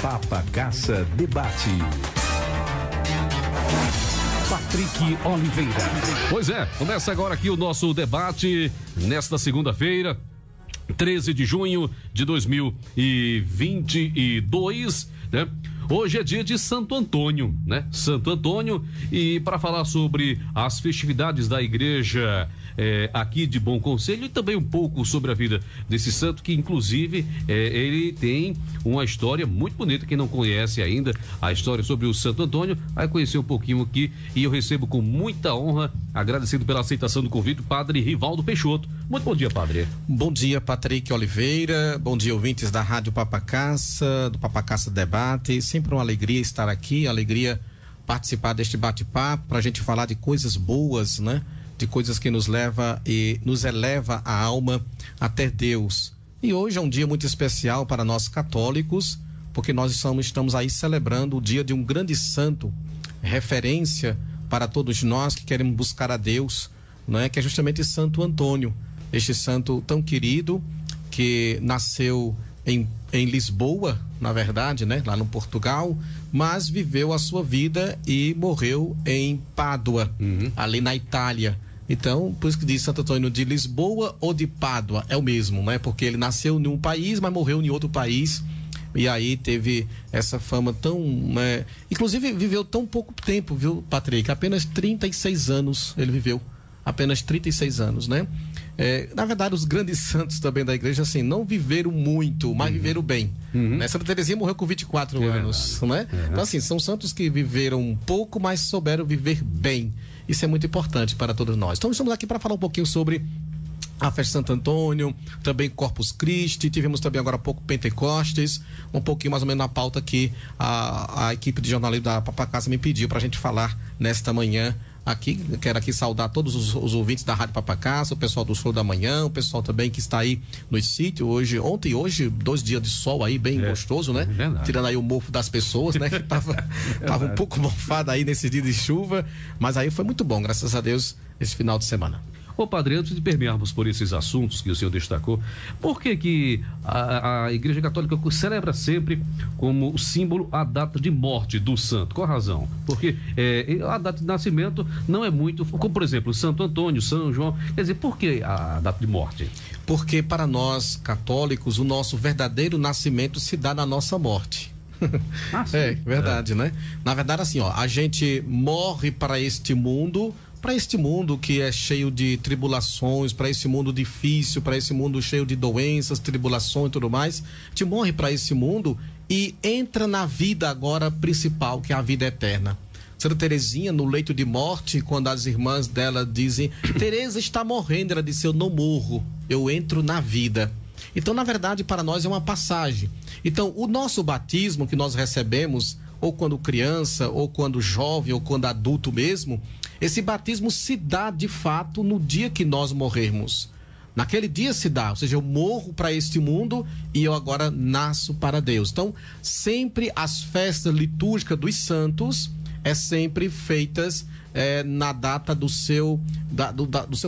Papa Caça Debate. Patrick Oliveira. Pois é, começa agora aqui o nosso debate nesta segunda-feira, 13 de junho de 2022, né? Hoje é dia de Santo Antônio, né? Santo Antônio, e para falar sobre as festividades da igreja aqui de Bom Conselho e também um pouco sobre a vida desse santo, que inclusive ele tem uma história muito bonita. Quem não conhece ainda a história sobre o Santo Antônio vai conhecer um pouquinho aqui, e eu recebo com muita honra, agradecido pela aceitação do convite, o padre Rivaldo Peixoto. Muito bom dia, padre. Bom dia, Patrick Oliveira. Bom dia, ouvintes da Rádio Papa Caça, do Papa Caça Debate. Sempre uma alegria estar aqui, alegria participar deste bate-papo para a gente falar de coisas boas, né? De coisas que nos leva e nos eleva a alma até Deus. E hoje é um dia muito especial para nós católicos, porque nós estamos aí celebrando o dia de um grande santo, referência para todos nós que queremos buscar a Deus, não é? Que é justamente Santo Antônio, este santo tão querido, que nasceu em Lisboa, na verdade, né? Lá no Portugal, mas viveu a sua vida e morreu em Pádua, ali na Itália. Então, por isso que diz Santo Antônio de Lisboa ou de Pádua, é o mesmo, né? Porque ele nasceu em um país, mas morreu em outro país, e aí teve essa fama tão, né? Inclusive viveu tão pouco tempo, viu, Patrick? Apenas 36 anos ele viveu, apenas 36 anos, né? Na verdade, os grandes santos também da igreja, assim, não viveram muito, mas viveram bem. Né? Santa Teresinha morreu com 24 anos, né? Então, assim, são santos que viveram um pouco, mas souberam viver bem. Isso é muito importante para todos nós. Então, estamos aqui para falar um pouquinho sobre a festa de Santo Antônio, também Corpus Christi, tivemos também agora há pouco Pentecostes, um pouquinho mais ou menos na pauta que a equipe de jornalismo da Papa Caça me pediu para a gente falar nesta manhã. Aqui, quero aqui saudar todos os ouvintes da Rádio Papa Caça, o pessoal do Show da Manhã, o pessoal também que está aí no sítio ontem e hoje, 2 dias de sol aí, bem gostoso, né? Tirando aí o mofo das pessoas, né? Que tava um pouco mofado aí nesse dia de chuva, mas aí foi muito bom, graças a Deus, esse final de semana. Ô padre, antes de permearmos por esses assuntos que o senhor destacou, por que a Igreja Católica celebra sempre como símbolo a data de morte do santo? Qual a razão? Porque a data de nascimento não é muito, como por exemplo, Santo Antônio, São João, quer dizer, por que a data de morte? Porque para nós católicos, o nosso verdadeiro nascimento se dá na nossa morte. É verdade, né? Na verdade, assim, ó, a gente morre para este mundo que é cheio de tribulações, para esse mundo difícil, para esse mundo cheio de doenças, tribulações e tudo mais. A gente morre para esse mundo e entra na vida agora principal, que é a vida eterna. Santa Teresinha, no leito de morte, quando as irmãs dela dizem: Teresa está morrendo, ela disse: eu não morro, eu entro na vida. Então, na verdade, para nós é uma passagem. Então, o nosso batismo que nós recebemos, ou quando criança, ou quando jovem, ou quando adulto mesmo, esse batismo se dá de fato no dia que nós morrermos. Naquele dia se dá, ou seja, eu morro para este mundo e eu agora nasço para Deus. Então, sempre as festas litúrgicas dos santos é sempre feitas na data do seu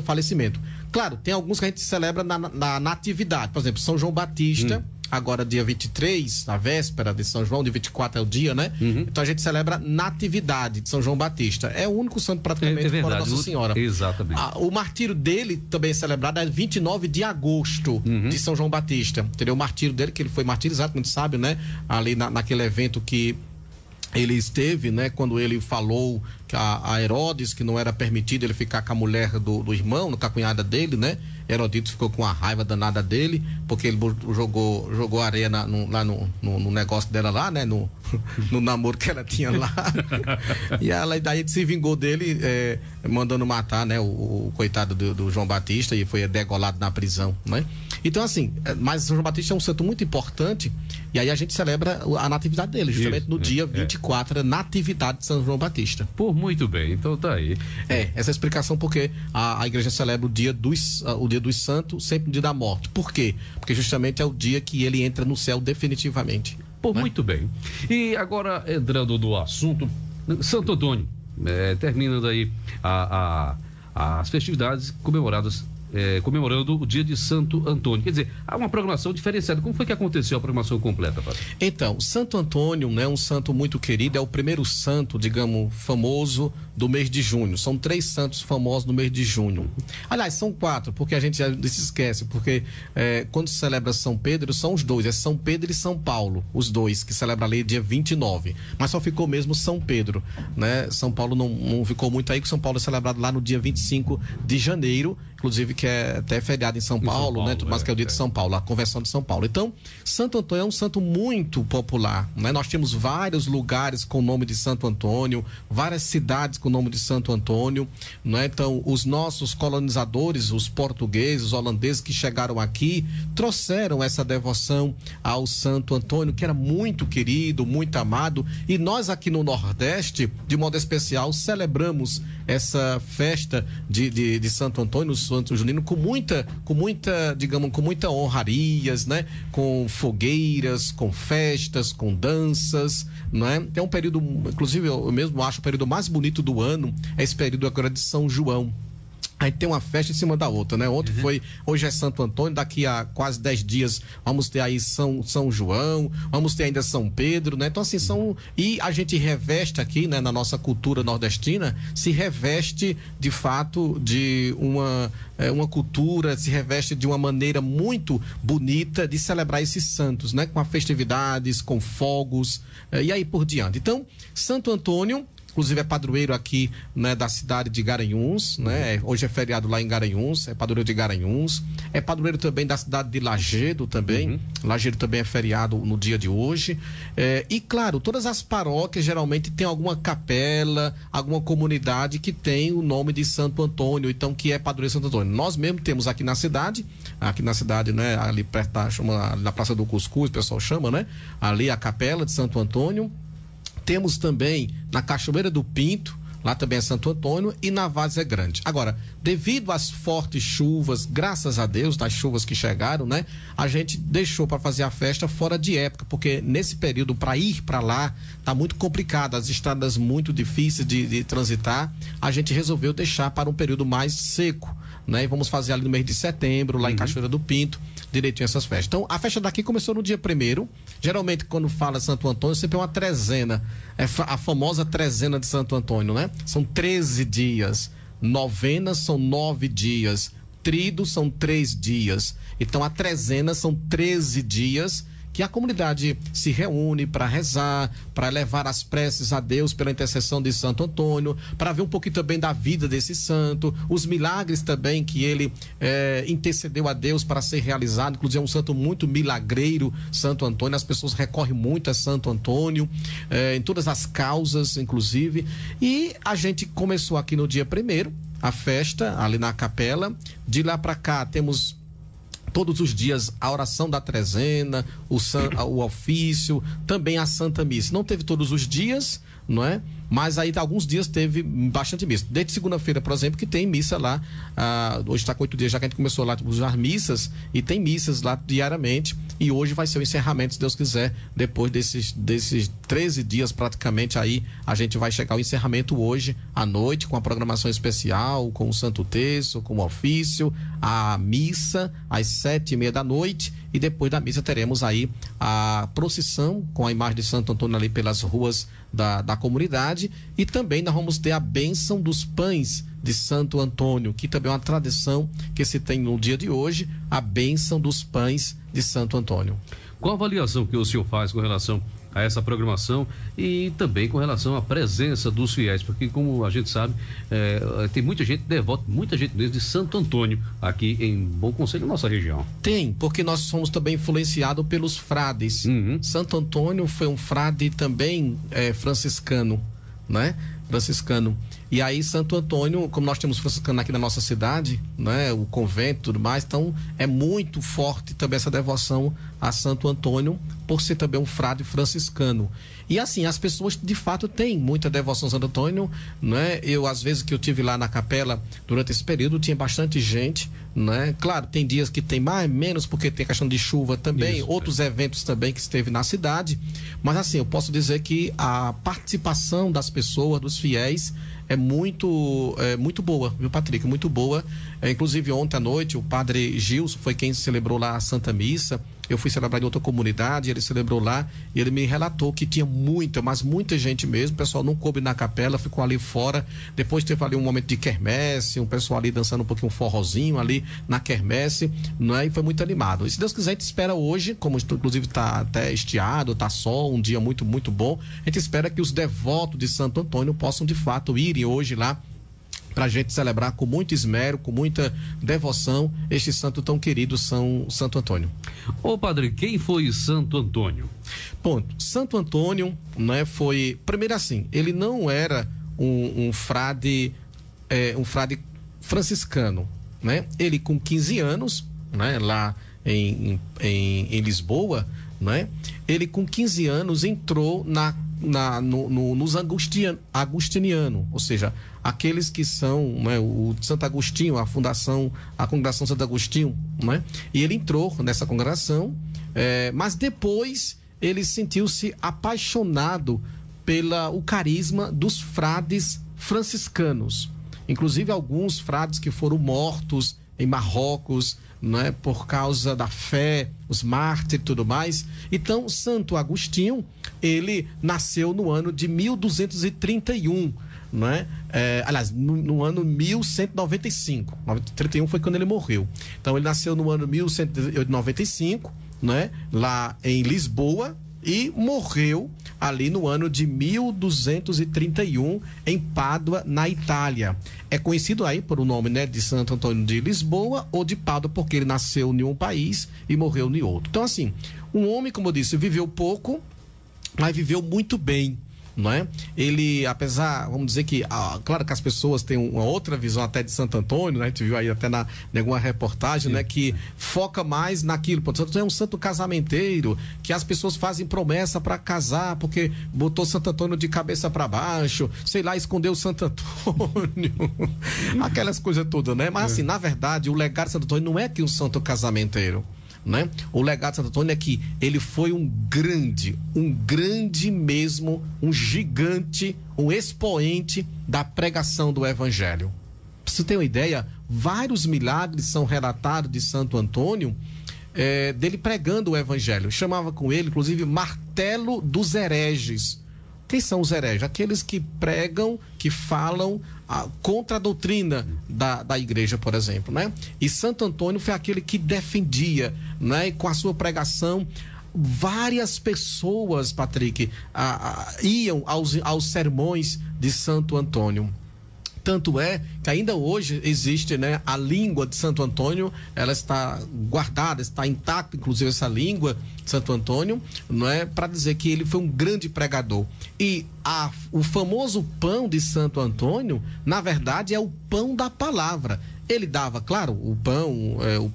falecimento. Claro, tem alguns que a gente celebra na natividade, por exemplo, São João Batista, agora dia 23, na véspera de São João, dia 24 é o dia, né? Então a gente celebra natividade de São João Batista. É o único santo praticamente fora Nossa Senhora. Exatamente. O martírio dele também é celebrado, é 29 de agosto de São João Batista. Entendeu? O martírio dele, que ele foi martirizado, como a gente sabe, né? Ali naquele evento que ele esteve, né, quando ele falou que a Herodes, que não era permitido ele ficar com a mulher do irmão, com a cunhada dele, né? Herodito ficou com a raiva danada dele, porque ele jogou areia lá no negócio dela lá, né? No namoro que ela tinha lá. E ela daí se vingou dele, mandando matar, né? O coitado do João Batista, e foi degolado na prisão, né? Então, assim, mas São João Batista é um santo muito importante, e aí a gente celebra a natividade dele, justamente no dia 24, a natividade de São João Batista. Por muito bem, então tá aí. Essa é a explicação porque a igreja celebra o dia dos santos, sempre no dia da morte. Por quê? Porque justamente é o dia que ele entra no céu definitivamente. Muito bem. E agora, entrando no assunto, Santo Antônio, terminando aí as festividades comemoradas comemorando o dia de Santo Antônio. Quer dizer, há uma programação diferenciada. Como foi que aconteceu a programação completa, Fábio? Então, Santo Antônio, né, um santo muito querido, é o primeiro santo, digamos, famoso do mês de junho. São 3 santos famosos no mês de junho. Aliás, são 4, porque a gente já se esquece, porque quando se celebra São Pedro, são os 2, é São Pedro e São Paulo, os 2, que celebra ali dia 29. Mas só ficou mesmo São Pedro, né? São Paulo não ficou muito aí, porque São Paulo é celebrado lá no dia 25 de janeiro, inclusive que é até feriado em São Paulo, né? Mas que é o dia de São Paulo, a conversão de São Paulo. Então, Santo Antônio é um santo muito popular, né? Nós temos vários lugares com o nome de Santo Antônio, várias cidades com o nome de Santo Antônio, né? Então, os nossos colonizadores, os portugueses, os holandeses que chegaram aqui, trouxeram essa devoção ao Santo Antônio, que era muito querido, muito amado, e nós aqui no Nordeste, de modo especial, celebramos essa festa de Santo Antônio, Santo Junino, com muita, digamos, com muita honrarias, né? Com fogueiras, com festas, com danças, né? É um período, inclusive eu mesmo acho o período mais bonito do ano, é esse período agora de São João. Aí tem uma festa em cima da outra, né? Hoje é Santo Antônio, daqui a quase 10 dias vamos ter aí São João, vamos ter ainda São Pedro, né? Então assim, e a gente reveste aqui, né, na nossa cultura nordestina, se reveste de fato de uma cultura, se reveste de uma maneira muito bonita de celebrar esses santos, né? Com festividades, com fogos, e aí por diante. Então, Santo Antônio, inclusive é padroeiro aqui, né, da cidade de Garanhuns, né? Hoje é feriado lá em Garanhuns, é padroeiro de Garanhuns, é padroeiro também da cidade de Lagedo também, Lagedo também é feriado no dia de hoje, e claro, todas as paróquias geralmente tem alguma capela, alguma comunidade que tem o nome de Santo Antônio, então que é padroeiro de Santo Antônio. Nós mesmo temos aqui na cidade, né, ali perto na Praça do Cuscuz, o pessoal chama, né? Ali a capela de Santo Antônio. Temos também na Cachoeira do Pinto, lá também é Santo Antônio, e na Várzea Grande. Agora, devido às fortes chuvas, graças a Deus, das chuvas que chegaram, né? A gente deixou para fazer a festa fora de época, porque nesse período, para ir para lá, tá muito complicado, as estradas muito difíceis de transitar. A gente resolveu deixar para um período mais seco, né? E vamos fazer ali no mês de setembro, lá em Cachoeira do Pinto, direitinho essas festas. Então, a festa daqui começou no dia 1º. Geralmente, quando fala Santo Antônio, sempre é uma trezena. É a famosa trezena de Santo Antônio, né? São 13 dias. Novenas são 9 dias. Tríduo são 3 dias. Então, a trezena são 13 dias que a comunidade se reúne para rezar, para levar as preces a Deus pela intercessão de Santo Antônio, para ver um pouquinho também da vida desse santo, os milagres também que ele intercedeu a Deus para ser realizado. Inclusive é um santo muito milagreiro, Santo Antônio, as pessoas recorrem muito a Santo Antônio, em todas as causas, inclusive, e a gente começou aqui no dia 1º, a festa ali na capela. De lá para cá temos todos os dias a oração da trezena, o ofício, também a Santa Missa. Não teve todos os dias, não é? Mas aí alguns dias teve bastante missa. Desde segunda-feira, por exemplo, que tem missa lá. Hoje está com 8 dias já que a gente começou lá a usar missas, e tem missas lá diariamente. E hoje vai ser o encerramento, se Deus quiser. Depois desses 13 dias praticamente, aí a gente vai chegar ao encerramento hoje à noite, com a programação especial, com o Santo Terço, com o ofício, a missa às 7h30 da noite. E depois da missa teremos aí a procissão com a imagem de Santo Antônio ali pelas ruas da comunidade, e também nós vamos ter a bênção dos pães de Santo Antônio, que também é uma tradição que se tem no dia de hoje, a bênção dos pães de Santo Antônio. Qual a avaliação que o senhor faz com relação a essa programação e também com relação à presença dos fiéis? Porque, como a gente sabe, tem muita gente devota, muita gente mesmo de Santo Antônio aqui em Bom Conselho, nossa região. Tem, porque nós somos também influenciados pelos frades. Santo Antônio foi um frade também franciscano, né? Franciscano. E aí Santo Antônio, como nós temos franciscano aqui na nossa cidade, né, o convento e tudo mais, então é muito forte também essa devoção a Santo Antônio, por ser também um frade franciscano. E assim, as pessoas de fato têm muita devoção a Santo Antônio, né? Às vezes que eu tive lá na capela durante esse período, tinha bastante gente, né? Claro, tem dias que tem mais, menos, porque tem questão de chuva também, outros eventos também que esteve na cidade, mas assim, eu posso dizer que a participação das pessoas, dos fiéis, é muito boa, viu, Patrick? Muito boa. Inclusive, ontem à noite, o padre Gilson foi quem celebrou lá a Santa Missa. Eu fui celebrar em outra comunidade, ele celebrou lá e ele me relatou que tinha muita gente mesmo. O pessoal não coube na capela, ficou ali fora. Depois teve ali um momento de quermesse, um pessoal ali dançando um pouquinho, um forrozinho ali na quermesse, né? E foi muito animado. E se Deus quiser, a gente espera hoje, como inclusive está até estiado, está sol, um dia muito bom. A gente espera que os devotos de Santo Antônio possam de fato irem hoje lá para a gente celebrar com muito esmero, com muita devoção, este santo tão querido, Santo Antônio. Ô padre, quem foi Santo Antônio? Ponto. Santo Antônio, né, foi, primeiro assim, ele não era um frade franciscano, né? Ele com 15 anos, né, lá em Lisboa, né? Ele com 15 anos entrou nos agustinianos, ou seja, aqueles que são, né, o Santo Agostinho, a congregação Santo Agostinho, né? E ele entrou nessa congregação, mas depois ele sentiu-se apaixonado pelo carisma dos frades franciscanos, inclusive alguns frades que foram mortos em Marrocos, né, por causa da fé, os mártires e tudo mais. Então, Santo Agostinho, ele nasceu no ano de 1231, né? Aliás, no ano 1195. 31 foi quando ele morreu. Então, ele nasceu no ano 1195, né, lá em Lisboa, e morreu ali no ano de 1231 em Pádua, na Itália. É conhecido aí por o nome, né, de Santo Antônio de Lisboa ou de Pádua, porque ele nasceu em um país e morreu em outro. Então, assim, um homem, como eu disse, viveu pouco, mas viveu muito bem, não é? Ele, apesar, vamos dizer que, claro que as pessoas têm uma outra visão até de Santo Antônio, né? A gente viu aí até em alguma reportagem, né? Que foca mais naquilo. Santo Antônio é um santo casamenteiro, que as pessoas fazem promessa para casar, porque botou Santo Antônio de cabeça para baixo, sei lá, escondeu Santo Antônio, aquelas coisas todas, né? Mas assim, na verdade, o legado de Santo Antônio não é que um santo casamenteiro, né? O legado de Santo Antônio é que ele foi um grande mesmo, um gigante, um expoente da pregação do Evangelho. Pra você ter uma ideia, vários milagres são relatados de Santo Antônio, dele pregando o Evangelho. Chamava com ele, inclusive, martelo dos hereges. Quem são os hereges? Aqueles que pregam, que falam contra a doutrina da igreja, por exemplo, né? E Santo Antônio foi aquele que defendia, né? E com a sua pregação, várias pessoas, Patrick, iam aos sermões de Santo Antônio. Tanto é que ainda hoje existe, né, a língua de Santo Antônio, ela está guardada, está intacta, inclusive essa língua de Santo Antônio, não é, para dizer que ele foi um grande pregador. E o famoso pão de Santo Antônio, na verdade, é o pão da palavra. Ele dava, claro, o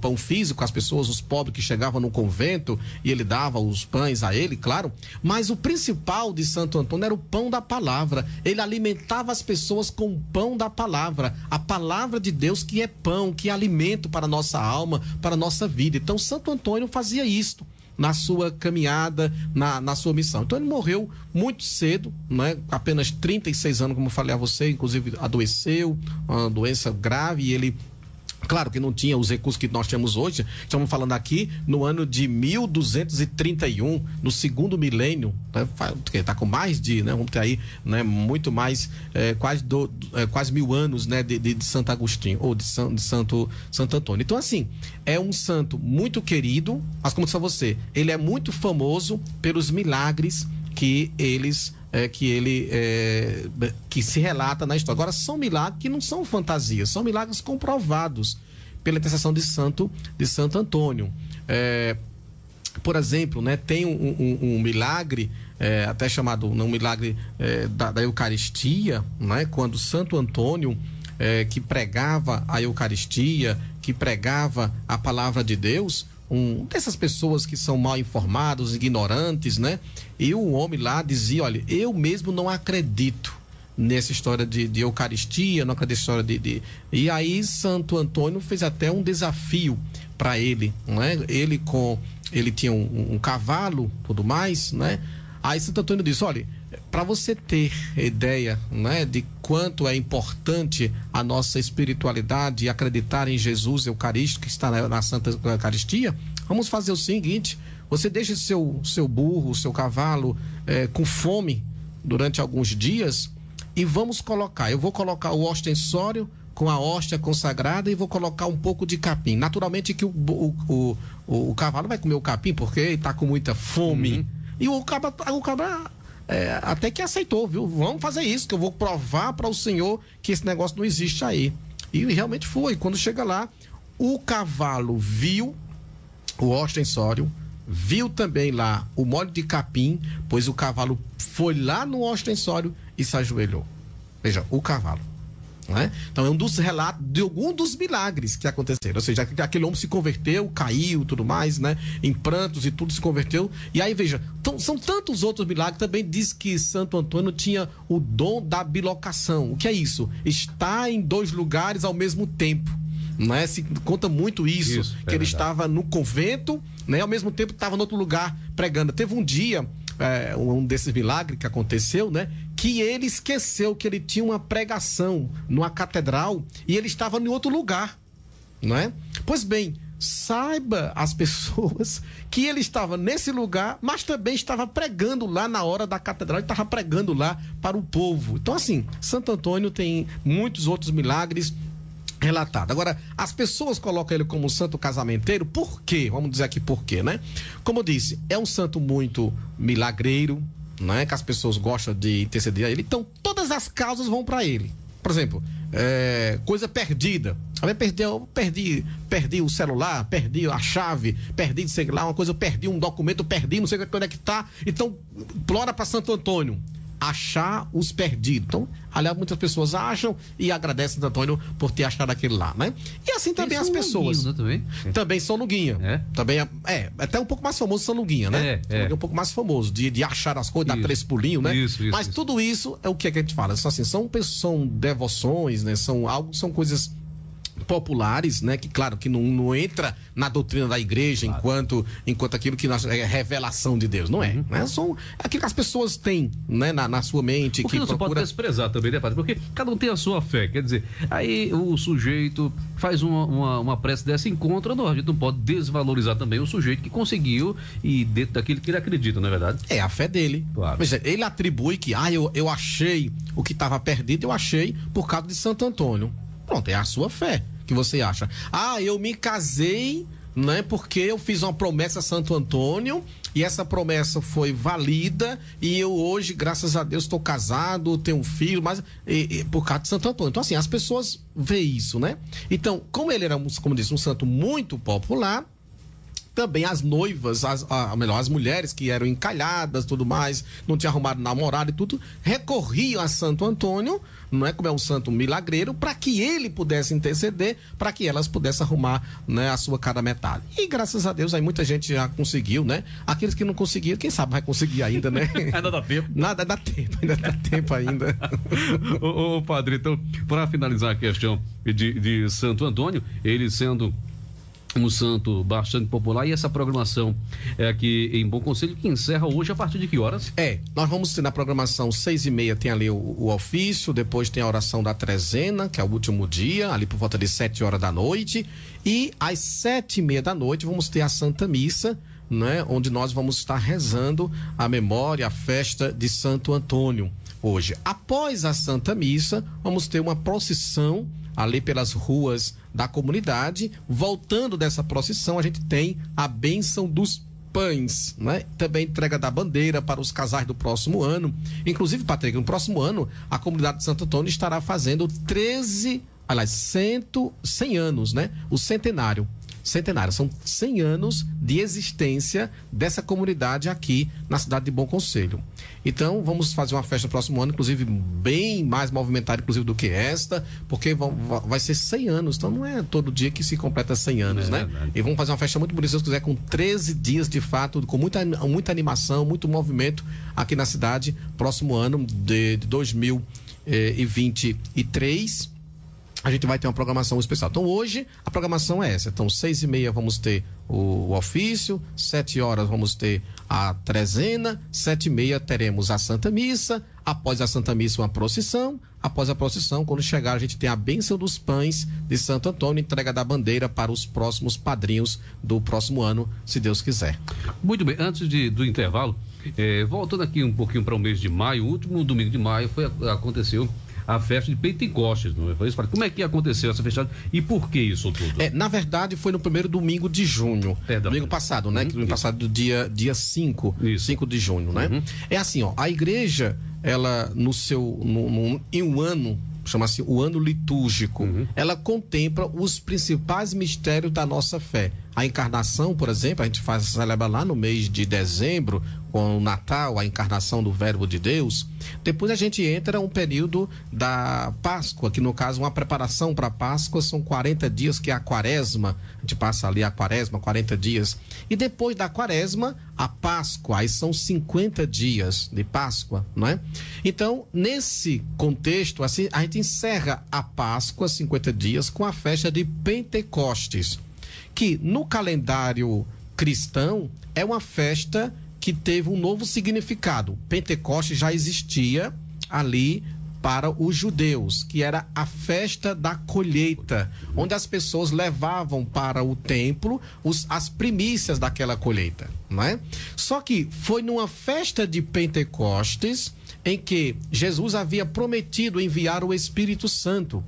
pão físico às pessoas, os pobres que chegavam no convento, e ele dava os pães a ele, claro. Mas o principal de Santo Antônio era o pão da palavra. Ele alimentava as pessoas com o pão da palavra. A palavra de Deus, que é pão, que é alimento para a nossa alma, para a nossa vida. Então, Santo Antônio fazia isto na sua caminhada, na sua missão. Então ele morreu muito cedo, né? Apenas 36 anos, como eu falei a você, inclusive adoeceu, uma doença grave, e ele, claro que não tinha os recursos que nós temos hoje. Estamos falando aqui no ano de 1231, no segundo milênio, né? Está com mais de, né? Vamos ter aí, né? Muito mais, quase 1000 anos, né? De Santo Agostinho, ou de Santo Antônio. Então, assim, é um santo muito querido, mas como disse a você, ele é muito famoso pelos milagres que que se relata na história. Agora, são milagres que não são fantasias, são milagres comprovados pela intercessão de Santo Antônio. Por exemplo, né, tem um milagre, até chamado um milagre da Eucaristia, né, quando Santo Antônio, que pregava a Eucaristia, que pregava a palavra de Deus, dessas pessoas que são mal informados, ignorantes, né? E o homem lá dizia: olha, eu mesmo não acredito nessa história de Eucaristia, não acredito nessa história E aí Santo Antônio fez até um desafio para ele, né? Ele tinha um cavalo, tudo mais, né? Aí Santo Antônio disse, olha, para você ter ideia, né, de quanto é importante a nossa espiritualidade e acreditar em Jesus Eucarístico, que está na Santa Eucaristia, vamos fazer o seguinte, você deixa seu burro, seu cavalo com fome durante alguns dias e eu vou colocar o ostensório com a hóstia consagrada e vou colocar um pouco de capim. Naturalmente que o cavalo vai comer o capim porque ele está com muita fome. E o cabra até que aceitou, viu? Vamos fazer isso, que eu vou provar para o senhor que esse negócio não existe aí. E realmente foi. Quando chega lá, o cavalo viu o ostensório, viu também lá o molho de capim, pois o cavalo foi lá no ostensório e se ajoelhou. Veja, o cavalo. Né? Então é um dos relatos de algum dos milagres que aconteceram, ou seja, aquele homem se converteu, caiu, tudo mais, né? Em prantos e tudo se converteu. E aí veja, são tantos outros milagres. Também diz que Santo Antônio tinha o dom da bilocação. O que é isso? Estar em 2 lugares ao mesmo tempo, né? Se conta muito isso que ele estava no convento, né? Ao mesmo tempo estava em outro lugar pregando. Teve um dia, um desses milagres que aconteceu, né? Que ele esqueceu que ele tinha uma pregação numa catedral e ele estava em outro lugar, não é? Pois bem, saiba as pessoas que ele estava nesse lugar, mas também estava pregando lá na hora da catedral, ele estava pregando lá para o povo. Então, assim, Santo Antônio tem muitos outros milagres relatados. Agora, as pessoas colocam ele como santo casamenteiro, por quê? Vamos dizer aqui por quê, né? Como eu disse, é um santo muito milagreiro, não é? Que as pessoas gostam de interceder a ele. Então, todas as causas vão para ele. Por exemplo, coisa perdida. Eu perdi o celular, perdi a chave, perdi, sei lá, uma coisa, eu perdi um documento, perdi, não sei onde é que tá. Então, implora para Santo Antônio achar os perdidos. Então, aliás, muitas pessoas acham e agradecem Santo Antônio por ter achado aquele lá, né? E assim também as pessoas. São Luguinho, né, também São Luguinha. Também até um pouco mais famoso São Luguinha, né? Um pouco mais famoso, de achar as coisas, dar 3 pulinhos, né? Mas tudo isso é o que a gente fala. Assim, são devoções, né? São coisas populares, né? Que claro que não entra na doutrina da igreja enquanto aquilo que é revelação de Deus, não é? Né? São aquilo que as pessoas têm, né? na sua mente. Porque não se pode desprezar também, né, padre? Porque cada um tem a sua fé, quer dizer, aí o sujeito faz uma prece dessa, encontra, a gente não pode desvalorizar também o sujeito que conseguiu e dentro daquilo que ele acredita, não é verdade? É a fé dele. Claro. Mas ele atribui que, eu achei o que estava perdido, eu achei por causa de Santo Antônio. Pronto, é a sua fé que você acha. Eu me casei, né, porque eu fiz uma promessa a Santo Antônio e essa promessa foi valida e eu hoje, graças a Deus, estou casado, tenho um filho, mas por causa de Santo Antônio. Então, assim, as pessoas veem isso, né? Então, como ele era, como disse, um santo muito popular, também as noivas, as mulheres que eram encalhadas, tudo mais, não tinham arrumado namorado e tudo, recorriam a Santo Antônio, não é, como é um santo milagreiro, para que ele pudesse interceder, para que elas pudessem arrumar, né, a sua cada metade. E graças a Deus aí muita gente já conseguiu, né? Aqueles que não conseguiram, quem sabe vai conseguir ainda, né? Ainda dá tempo. Ainda dá tempo ainda. Ô, padre, então, para finalizar a questão de Santo Antônio, ele sendo um santo bastante popular, e essa programação aqui em Bom Conselho, que encerra hoje a partir de que horas? Nós vamos ter na programação 6h30, tem ali o ofício, depois tem a oração da trezena, que é o último dia, ali por volta de 7 horas da noite, e às 7h30 da noite vamos ter a Santa Missa, né, onde nós vamos estar rezando a memória, a festa de Santo Antônio hoje. Após a Santa Missa, vamos ter uma procissão ali pelas ruas da comunidade. Voltando dessa procissão, a gente tem a bênção dos pães, né? Também entrega da bandeira para os casais do próximo ano. Inclusive, Patrick, no próximo ano, a comunidade de Santo Antônio estará fazendo 100 anos, né? O centenário. São 100 anos de existência dessa comunidade aqui na cidade de Bom Conselho. Então, vamos fazer uma festa no próximo ano, inclusive bem mais movimentada, inclusive, do que esta, porque vai ser 100 anos, então não é todo dia que se completa 100 anos, né? Verdade. E vamos fazer uma festa muito bonita, se Deus quiser, com 13 dias de fato, com muita animação, muito movimento aqui na cidade, próximo ano de 2023. A gente vai ter uma programação especial. Então, hoje, a programação é essa. Então, 6h30 vamos ter o ofício, 7 horas vamos ter a trezena, 7h30 teremos a Santa Missa, após a Santa Missa uma procissão, após a procissão, quando chegar a gente tem a bênção dos pães de Santo Antônio, entrega da bandeira para os próximos padrinhos do próximo ano, se Deus quiser. Muito bem, antes do intervalo, voltando aqui um pouquinho para o mês de maio, o último domingo de maio aconteceu a festa de Pentecostes, não foi isso? Como é que aconteceu essa festa e por que isso tudo? Na verdade, foi no primeiro domingo de junho. Perdão. Domingo passado, né? Domingo passado, do dia 5, 5 de junho, né? É assim, ó, a igreja, ela, em um ano, chama-se o ano litúrgico, ela contempla os principais mistérios da nossa fé. A encarnação, por exemplo, a gente celebra lá no mês de dezembro, com o Natal, a encarnação do Verbo de Deus. Depois a gente entra um período da Páscoa, que no caso uma preparação para a Páscoa são 40 dias, que é a Quaresma. A gente passa ali a Quaresma, 40 dias. E depois da Quaresma, a Páscoa, aí são 50 dias de Páscoa, não é? Então, nesse contexto, assim, a gente encerra a Páscoa, 50 dias, com a festa de Pentecostes, que no calendário cristão é uma festa que teve um novo significado. Pentecostes já existia ali para os judeus, que era a festa da colheita, onde as pessoas levavam para o templo as primícias daquela colheita, não é? Só que foi numa festa de Pentecostes em que Jesus havia prometido enviar o Espírito Santo.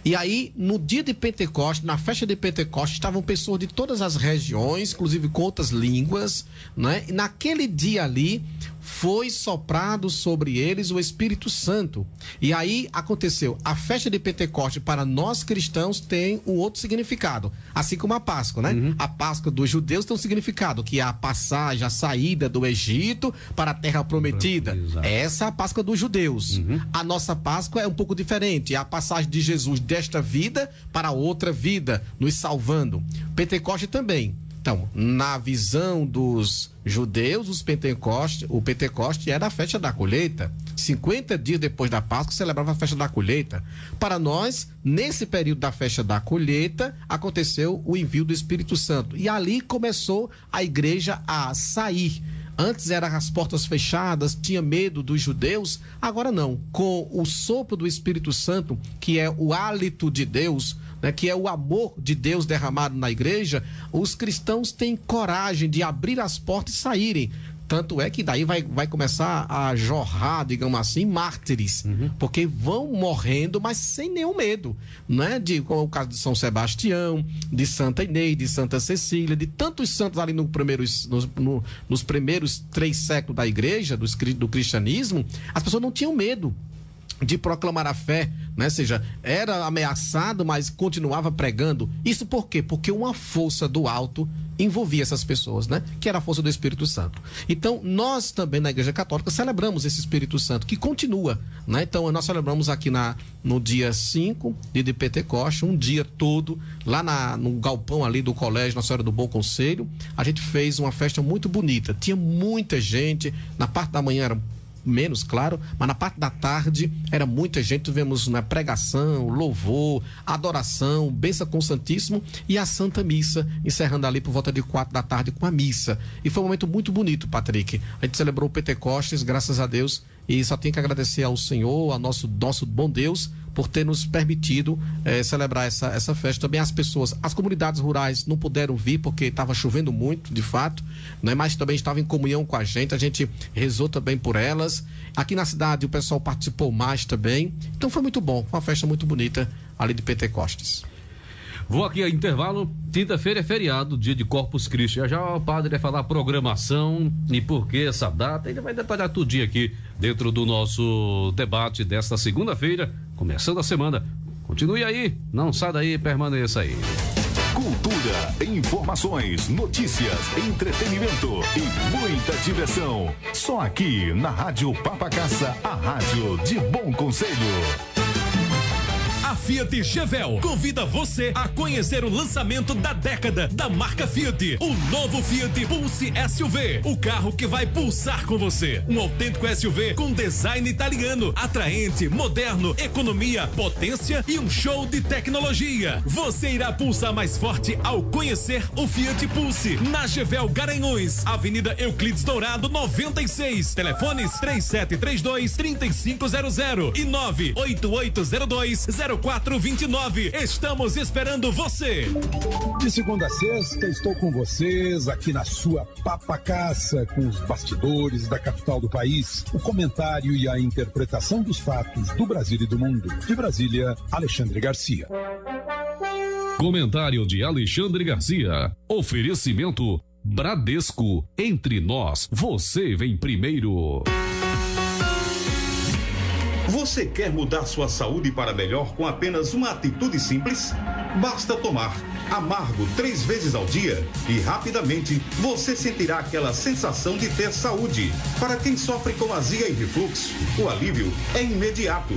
E aí, no dia de Pentecostes, na festa de Pentecostes, estavam pessoas de todas as regiões, inclusive com outras línguas, né? E naquele dia ali, foi soprado sobre eles o Espírito Santo. E aí aconteceu, a festa de Pentecostes para nós cristãos tem um outro significado, assim como a Páscoa, né? A Páscoa dos judeus tem um significado, que é a passagem, a saída do Egito para a terra prometida. Essa é a Páscoa dos judeus. A nossa Páscoa é um pouco diferente, é a passagem de Jesus desta vida para outra vida, nos salvando. Pentecostes também. Então, na visão dos judeus, o Pentecoste era a festa da colheita. 50 dias depois da Páscoa, celebrava a festa da colheita. Para nós, nesse período da festa da colheita, aconteceu o envio do Espírito Santo. E ali começou a igreja a sair. Antes eram as portas fechadas, tinha medo dos judeus, agora não. Com o sopro do Espírito Santo, que é o hálito de Deus, né, que é o amor de Deus derramado na igreja, os cristãos têm coragem de abrir as portas e saírem. Tanto é que daí vai começar a jorrar, digamos assim, mártires, porque vão morrendo, mas sem nenhum medo, né? Como é o caso de São Sebastião, de Santa Inês, de Santa Cecília, de tantos santos ali nos primeiros 3 séculos da igreja, do cristianismo, as pessoas não tinham medo de proclamar a fé, né? Ou seja, era ameaçado, mas continuava pregando. Isso por quê? Porque uma força do alto envolvia essas pessoas, né? Que era a força do Espírito Santo. Então, nós também na Igreja Católica celebramos esse Espírito Santo, que continua, né? Então, nós celebramos aqui no dia 5 de Pentecostes, um dia todo, lá no galpão ali do colégio Nossa Senhora do Bom Conselho. A gente fez uma festa muito bonita. Tinha muita gente, na parte da manhã era menos, claro, mas na parte da tarde era muita gente. Tivemos pregação, louvor, adoração, bênção com o Santíssimo e a Santa Missa, encerrando ali por volta de 4 da tarde com a missa. E foi um momento muito bonito, Patrick. A gente celebrou o Pentecostes, graças a Deus, e só tem que agradecer ao Senhor, ao nosso bom Deus, por ter nos permitido celebrar essa festa. Também as comunidades rurais não puderam vir porque estava chovendo muito, de fato, né? Mas também estavam em comunhão com a gente rezou também por elas. Aqui na cidade o pessoal participou mais também, então foi muito bom, uma festa muito bonita ali de Pentecostes. Vou aqui a intervalo. Quinta-feira é feriado, dia de Corpus Christi. Já o padre vai falar programação e por que essa data. Ele vai detalhar tudinho aqui dentro do nosso debate desta segunda-feira, começando a semana. Continue aí, não sai daí, permaneça aí. Cultura, informações, notícias, entretenimento e muita diversão. Só aqui na Rádio Papacaça, a rádio de Bom Conselho. A Fiat Chevel convida você a conhecer o lançamento da década da marca Fiat, o novo Fiat Pulse SUV, o carro que vai pulsar com você. Um autêntico SUV com design italiano, atraente, moderno, economia, potência e um show de tecnologia. Você irá pulsar mais forte ao conhecer o Fiat Pulse na Chevel Garanhuns, Avenida Euclides Dourado 96. Telefones 3732-3500 e 98802-0429. Estamos esperando você. De segunda a sexta, estou com vocês aqui na sua Papacaça, com os bastidores da capital do país, o comentário e a interpretação dos fatos do Brasil e do mundo. De Brasília, Alexandre Garcia. Comentário de Alexandre Garcia. Oferecimento Bradesco. Entre nós, você vem primeiro. Você quer mudar sua saúde para melhor com apenas uma atitude simples? Basta tomar Amargo 3 vezes ao dia e rapidamente você sentirá aquela sensação de ter saúde. Para quem sofre com azia e refluxo, o alívio é imediato.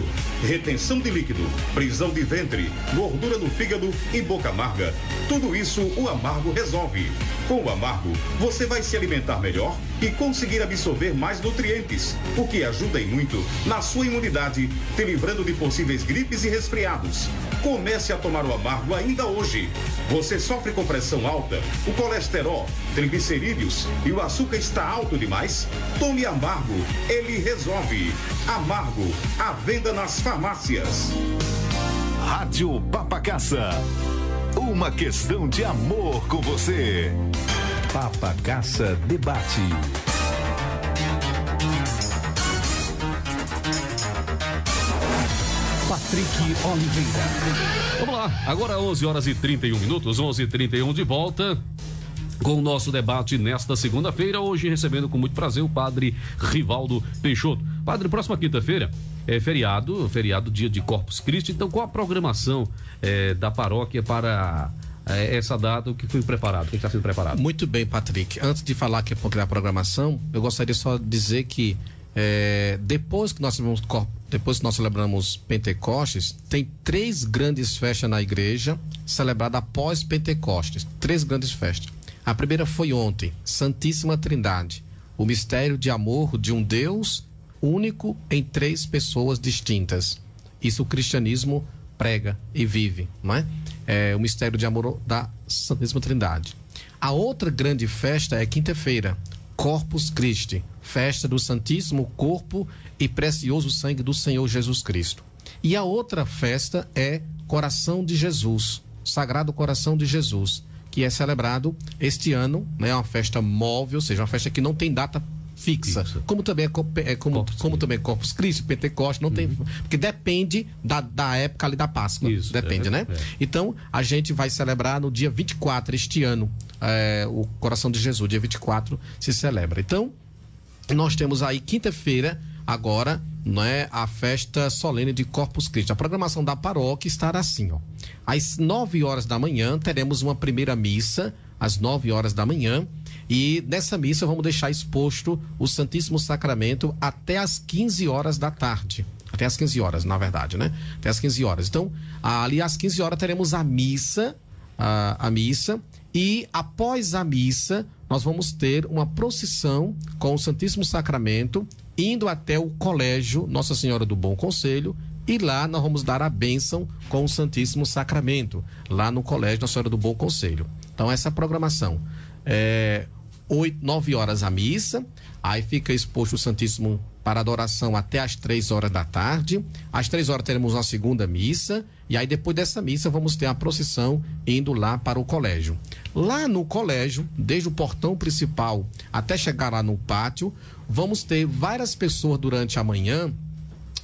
Retenção de líquido, prisão de ventre, gordura no fígado e boca amarga. Tudo isso o Amargo resolve. Com o Amargo, você vai se alimentar melhor e conseguir absorver mais nutrientes, o que ajuda em muito na sua imunidade, te livrando de possíveis gripes e resfriados. Comece a tomar o Amargo ainda hoje. Você sofre com pressão alta, o colesterol, triglicerídeos e o açúcar está alto demais? Tome Amargo, ele resolve. Amargo, à venda nas farmácias. Rádio Papacaça. Uma questão de amor com você. Papacaça Debate. Patrick Oliveira. Vamos lá, agora 11h31, 11h31 de volta com o nosso debate nesta segunda-feira, hoje recebendo com muito prazer o padre Rivaldo Peixoto. Padre, próxima quinta-feira é feriado dia de Corpus Christi, então qual a programação da paróquia para essa data, o que foi preparado, o que está sendo preparado? Muito bem, Patrick. Antes de falar aqui da programação, eu gostaria só de dizer que depois que nós celebramos Pentecostes, tem 3 grandes festas na igreja celebradas após Pentecostes. 3 grandes festas. A primeira foi ontem, Santíssima Trindade, o mistério de amor de um Deus único em 3 pessoas distintas. Isso o cristianismo prega e vive, não é? É o mistério de amor da Santíssima Trindade. A outra grande festa é quinta-feira, Corpus Christi, festa do Santíssimo Corpo e Precioso Sangue do Senhor Jesus Cristo. E a outra festa é Coração de Jesus, Sagrado Coração de Jesus, que é celebrado este ano, né? É uma festa móvel, ou seja, uma festa que não tem data fixa. Como também também Corpus Christi, Pentecostes, não tem, porque depende da época ali da Páscoa. Isso, depende, né? Então, a gente vai celebrar no dia 24 este ano, o Coração de Jesus, dia 24 se celebra. Então, nós temos aí quinta-feira, agora, né, a festa solene de Corpus Christi. A programação da paróquia estará assim, ó. Às 9 horas da manhã, teremos uma primeira missa, às 9 horas da manhã, e nessa missa vamos deixar exposto o Santíssimo Sacramento até às 15 horas da tarde. Até às 15 horas, na verdade, né? Até às 15 horas. Então, ali às 15 horas teremos a missa, e após a missa, nós vamos ter uma procissão com o Santíssimo Sacramento, indo até o colégio Nossa Senhora do Bom Conselho, e lá nós vamos dar a bênção com o Santíssimo Sacramento, lá no colégio Nossa Senhora do Bom Conselho. Então, essa programação. 9 horas a missa, aí fica exposto o Santíssimo para adoração até às 3 horas da tarde. Às 3 horas teremos uma segunda missa, e aí depois dessa missa vamos ter a procissão indo lá para o colégio. Lá no colégio, desde o portão principal até chegar lá no pátio, vamos ter várias pessoas durante a manhã,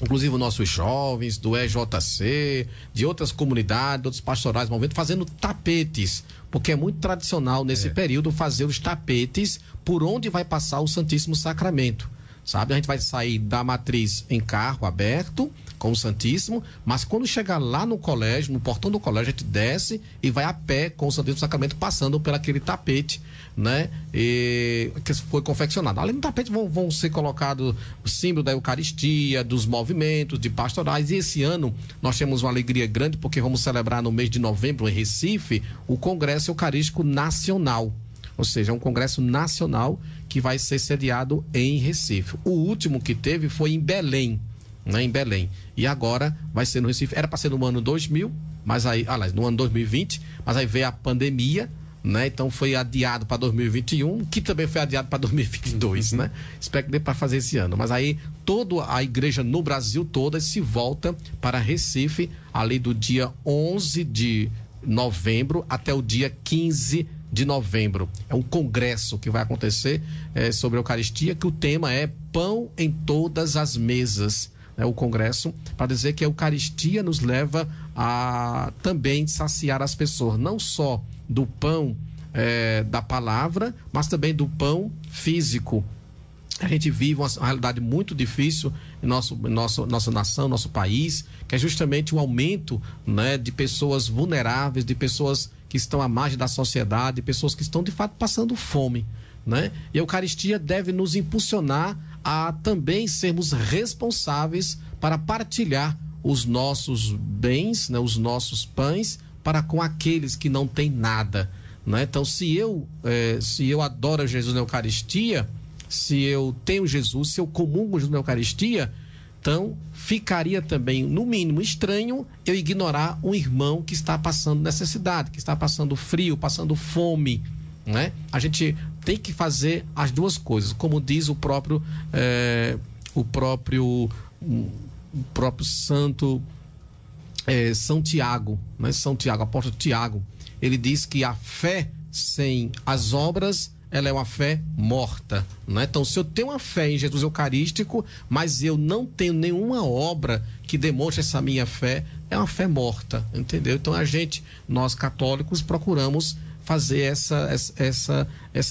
inclusive nossos jovens do EJC, de outras comunidades, outros pastorais, fazendo tapetes, porque é muito tradicional nesse período fazer os tapetes por onde vai passar o Santíssimo Sacramento, sabe? A gente vai sair da matriz em carro aberto, com o Santíssimo, mas quando chegar lá no colégio, no portão do colégio, a gente desce e vai a pé com o Santíssimo Sacramento, passando por aquele tapete, né? Que foi confeccionado. Além do tapete vão ser colocados o símbolo da Eucaristia, dos movimentos, de pastorais, e esse ano nós temos uma alegria grande porque vamos celebrar no mês de novembro em Recife o Congresso Eucarístico Nacional, ou seja, um congresso nacional que vai ser sediado em Recife. O último que teve foi em Belém, né? Em Belém. E agora vai ser no Recife. Era para ser no ano 2000, mas aí, no ano 2020, mas aí veio a pandemia, né? Então foi adiado para 2021, que também foi adiado para 2022, né? Espero que dê para fazer esse ano. Mas aí toda a igreja no Brasil toda se volta para Recife, ali do dia 11 de novembro até o dia 15 de novembro. É um congresso que vai acontecer sobre a Eucaristia, que o tema é Pão em Todas as Mesas. É o congresso para dizer que a Eucaristia nos leva a também saciar as pessoas, não só do pão da palavra, mas também do pão físico. A gente vive uma realidade muito difícil em nossa nação, nosso país, que é justamente o aumento, né, de pessoas vulneráveis, de pessoas que estão à margem da sociedade, pessoas que estão de fato passando fome, né? E a Eucaristia deve nos impulsionar a também sermos responsáveis para partilhar os nossos bens, né, os nossos pães, para com aqueles que não têm nada, né? Então, se eu adoro Jesus na Eucaristia, se eu tenho Jesus, se eu comungo Jesus na Eucaristia, então ficaria também, no mínimo, estranho eu ignorar um irmão que está passando necessidade, que está passando frio, passando fome, né? A gente tem que fazer as duas coisas, como diz o próprio santo São Tiago, né? São Tiago, apóstolo Tiago, ele diz que a fé sem as obras, ela é uma fé morta, né? Então, se eu tenho uma fé em Jesus Eucarístico, mas eu não tenho nenhuma obra que demonstre essa minha fé, é uma fé morta, entendeu? Então, nós católicos, procuramos fazer essa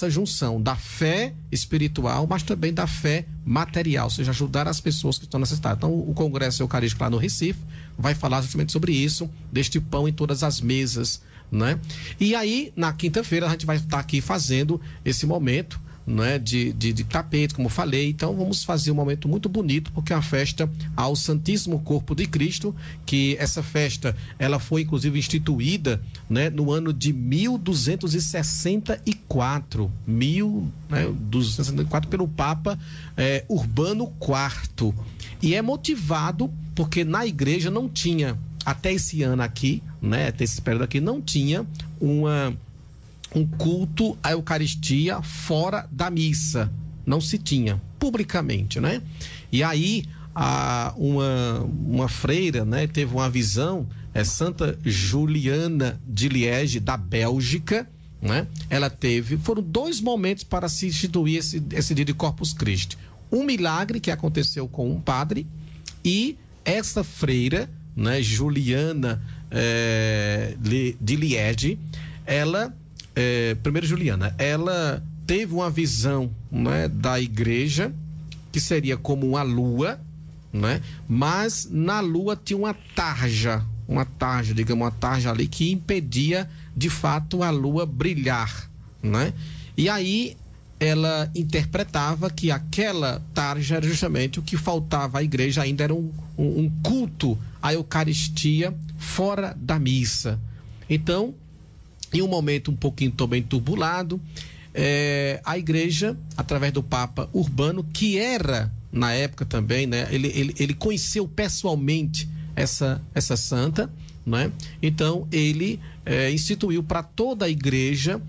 junção da fé espiritual, mas também da fé material, ou seja, ajudar as pessoas que estão necessitadas. Então, o Congresso Eucarístico lá no Recife vai falar justamente sobre isso, deste pão em todas as mesas, né? E aí, na quinta-feira, a gente vai estar aqui fazendo esse momento, né, de tapete, como eu falei. Então vamos fazer um momento muito bonito, porque é uma festa ao Santíssimo Corpo de Cristo, que essa festa, ela foi inclusive instituída, né, no ano de 1264, 1264 pelo Papa Urbano IV, e é motivado porque na igreja não tinha, até esse ano aqui, né, até esse período aqui, não tinha um culto à Eucaristia fora da missa. Não se tinha, publicamente, né? E aí, uma freira, né, teve uma visão, Santa Juliana de Liege, da Bélgica, né? Foram 2 momentos para se instituir esse dia de Corpus Christi. Um milagre que aconteceu com um padre, e essa freira, né, Juliana de Liege, primeiro Juliana, ela teve uma visão, né, da igreja, que seria como uma lua, né? Mas na lua tinha uma tarja, digamos, uma tarja ali que impedia de fato a lua brilhar, né? E aí ela interpretava que aquela tarja era justamente o que faltava à igreja, ainda era um culto à Eucaristia fora da missa. Então, em um momento um pouquinho também turbulado, a igreja, através do Papa Urbano, que era, na época também, né, ele conheceu pessoalmente essa santa, né? Então ele instituiu para toda a igreja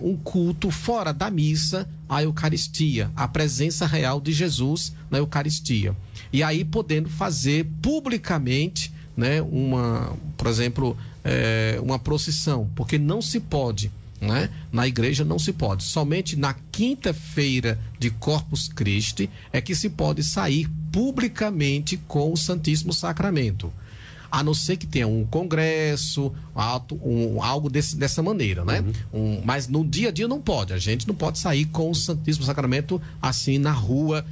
um culto fora da missa à Eucaristia, a presença real de Jesus na Eucaristia. E aí podendo fazer publicamente, né, por exemplo, uma procissão, porque não se pode, né? Na igreja não se pode, somente na quinta-feira de Corpus Christi é que se pode sair publicamente com o Santíssimo Sacramento. a não ser que tenha um congresso, algo dessa maneira, né? Mas no dia a dia não pode, a gente não pode sair com o Santíssimo Sacramento assim na rua,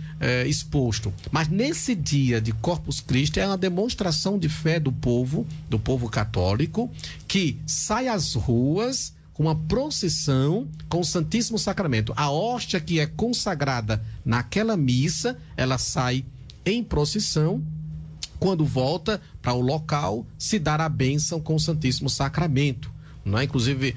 exposto. Mas nesse dia de Corpus Christi é uma demonstração de fé do povo católico, que sai às ruas com uma procissão com o Santíssimo Sacramento. A hóstia que é consagrada naquela missa, ela sai em procissão. Quando volta para o local, se dar a bênção com o Santíssimo Sacramento, não é? Inclusive,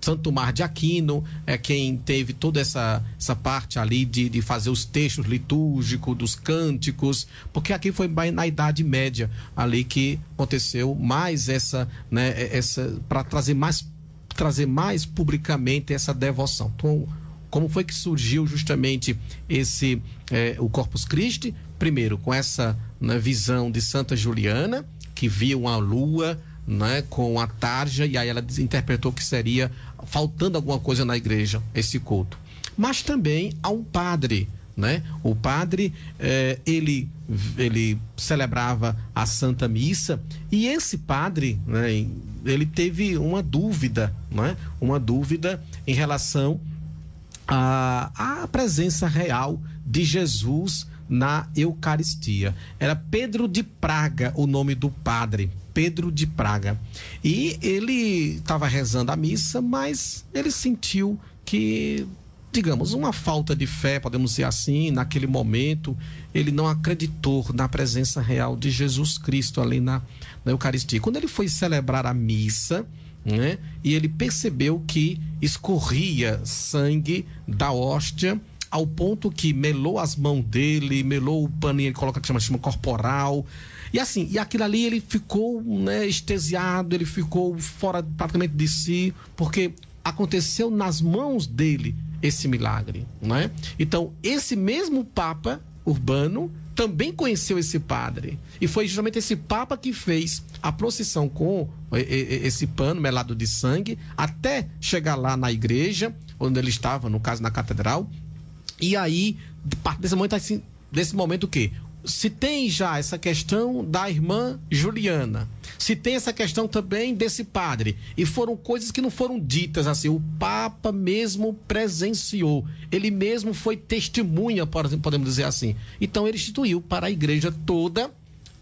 Santo Tomás de Aquino é quem teve toda essa parte ali de fazer os textos litúrgicos, dos cânticos, porque aqui foi na Idade Média ali que aconteceu mais essa para trazer mais publicamente essa devoção. Então, como foi que surgiu justamente o Corpus Christi? Primeiro, com essa visão de Santa Juliana, que viu uma lua, né, com a tarja, e aí ela interpretou que seria faltando alguma coisa na igreja, esse culto. Mas também há um padre, né? O padre, ele celebrava a Santa Missa, e esse padre, né, ele teve uma dúvida, né? Uma dúvida em relação à presença real de Jesus na Eucaristia. Era Pedro de Praga o nome do padre, Pedro de Praga. E ele estava rezando a missa, mas ele sentiu que, digamos, uma falta de fé, podemos dizer assim, naquele momento. Ele não acreditou na presença real de Jesus Cristo ali na Eucaristia. Quando ele foi celebrar a missa, né, e ele percebeu que escorria sangue da hóstia, ao ponto que melou as mãos dele, melou o paninho, ele coloca que chama corporal, e assim, e aquilo ali ele ficou, né, extasiado, ele ficou fora praticamente de si, porque aconteceu nas mãos dele esse milagre, né? Então, esse mesmo Papa Urbano também conheceu esse padre, e foi justamente esse Papa que fez a procissão com esse pano melado de sangue, até chegar lá na igreja, onde ele estava, no caso na catedral. E aí, desse momento o quê? Se tem já essa questão da irmã Juliana, se tem essa questão também desse padre, e foram coisas que não foram ditas assim, o Papa mesmo presenciou, ele mesmo foi testemunha, podemos dizer assim. Então ele instituiu para a igreja toda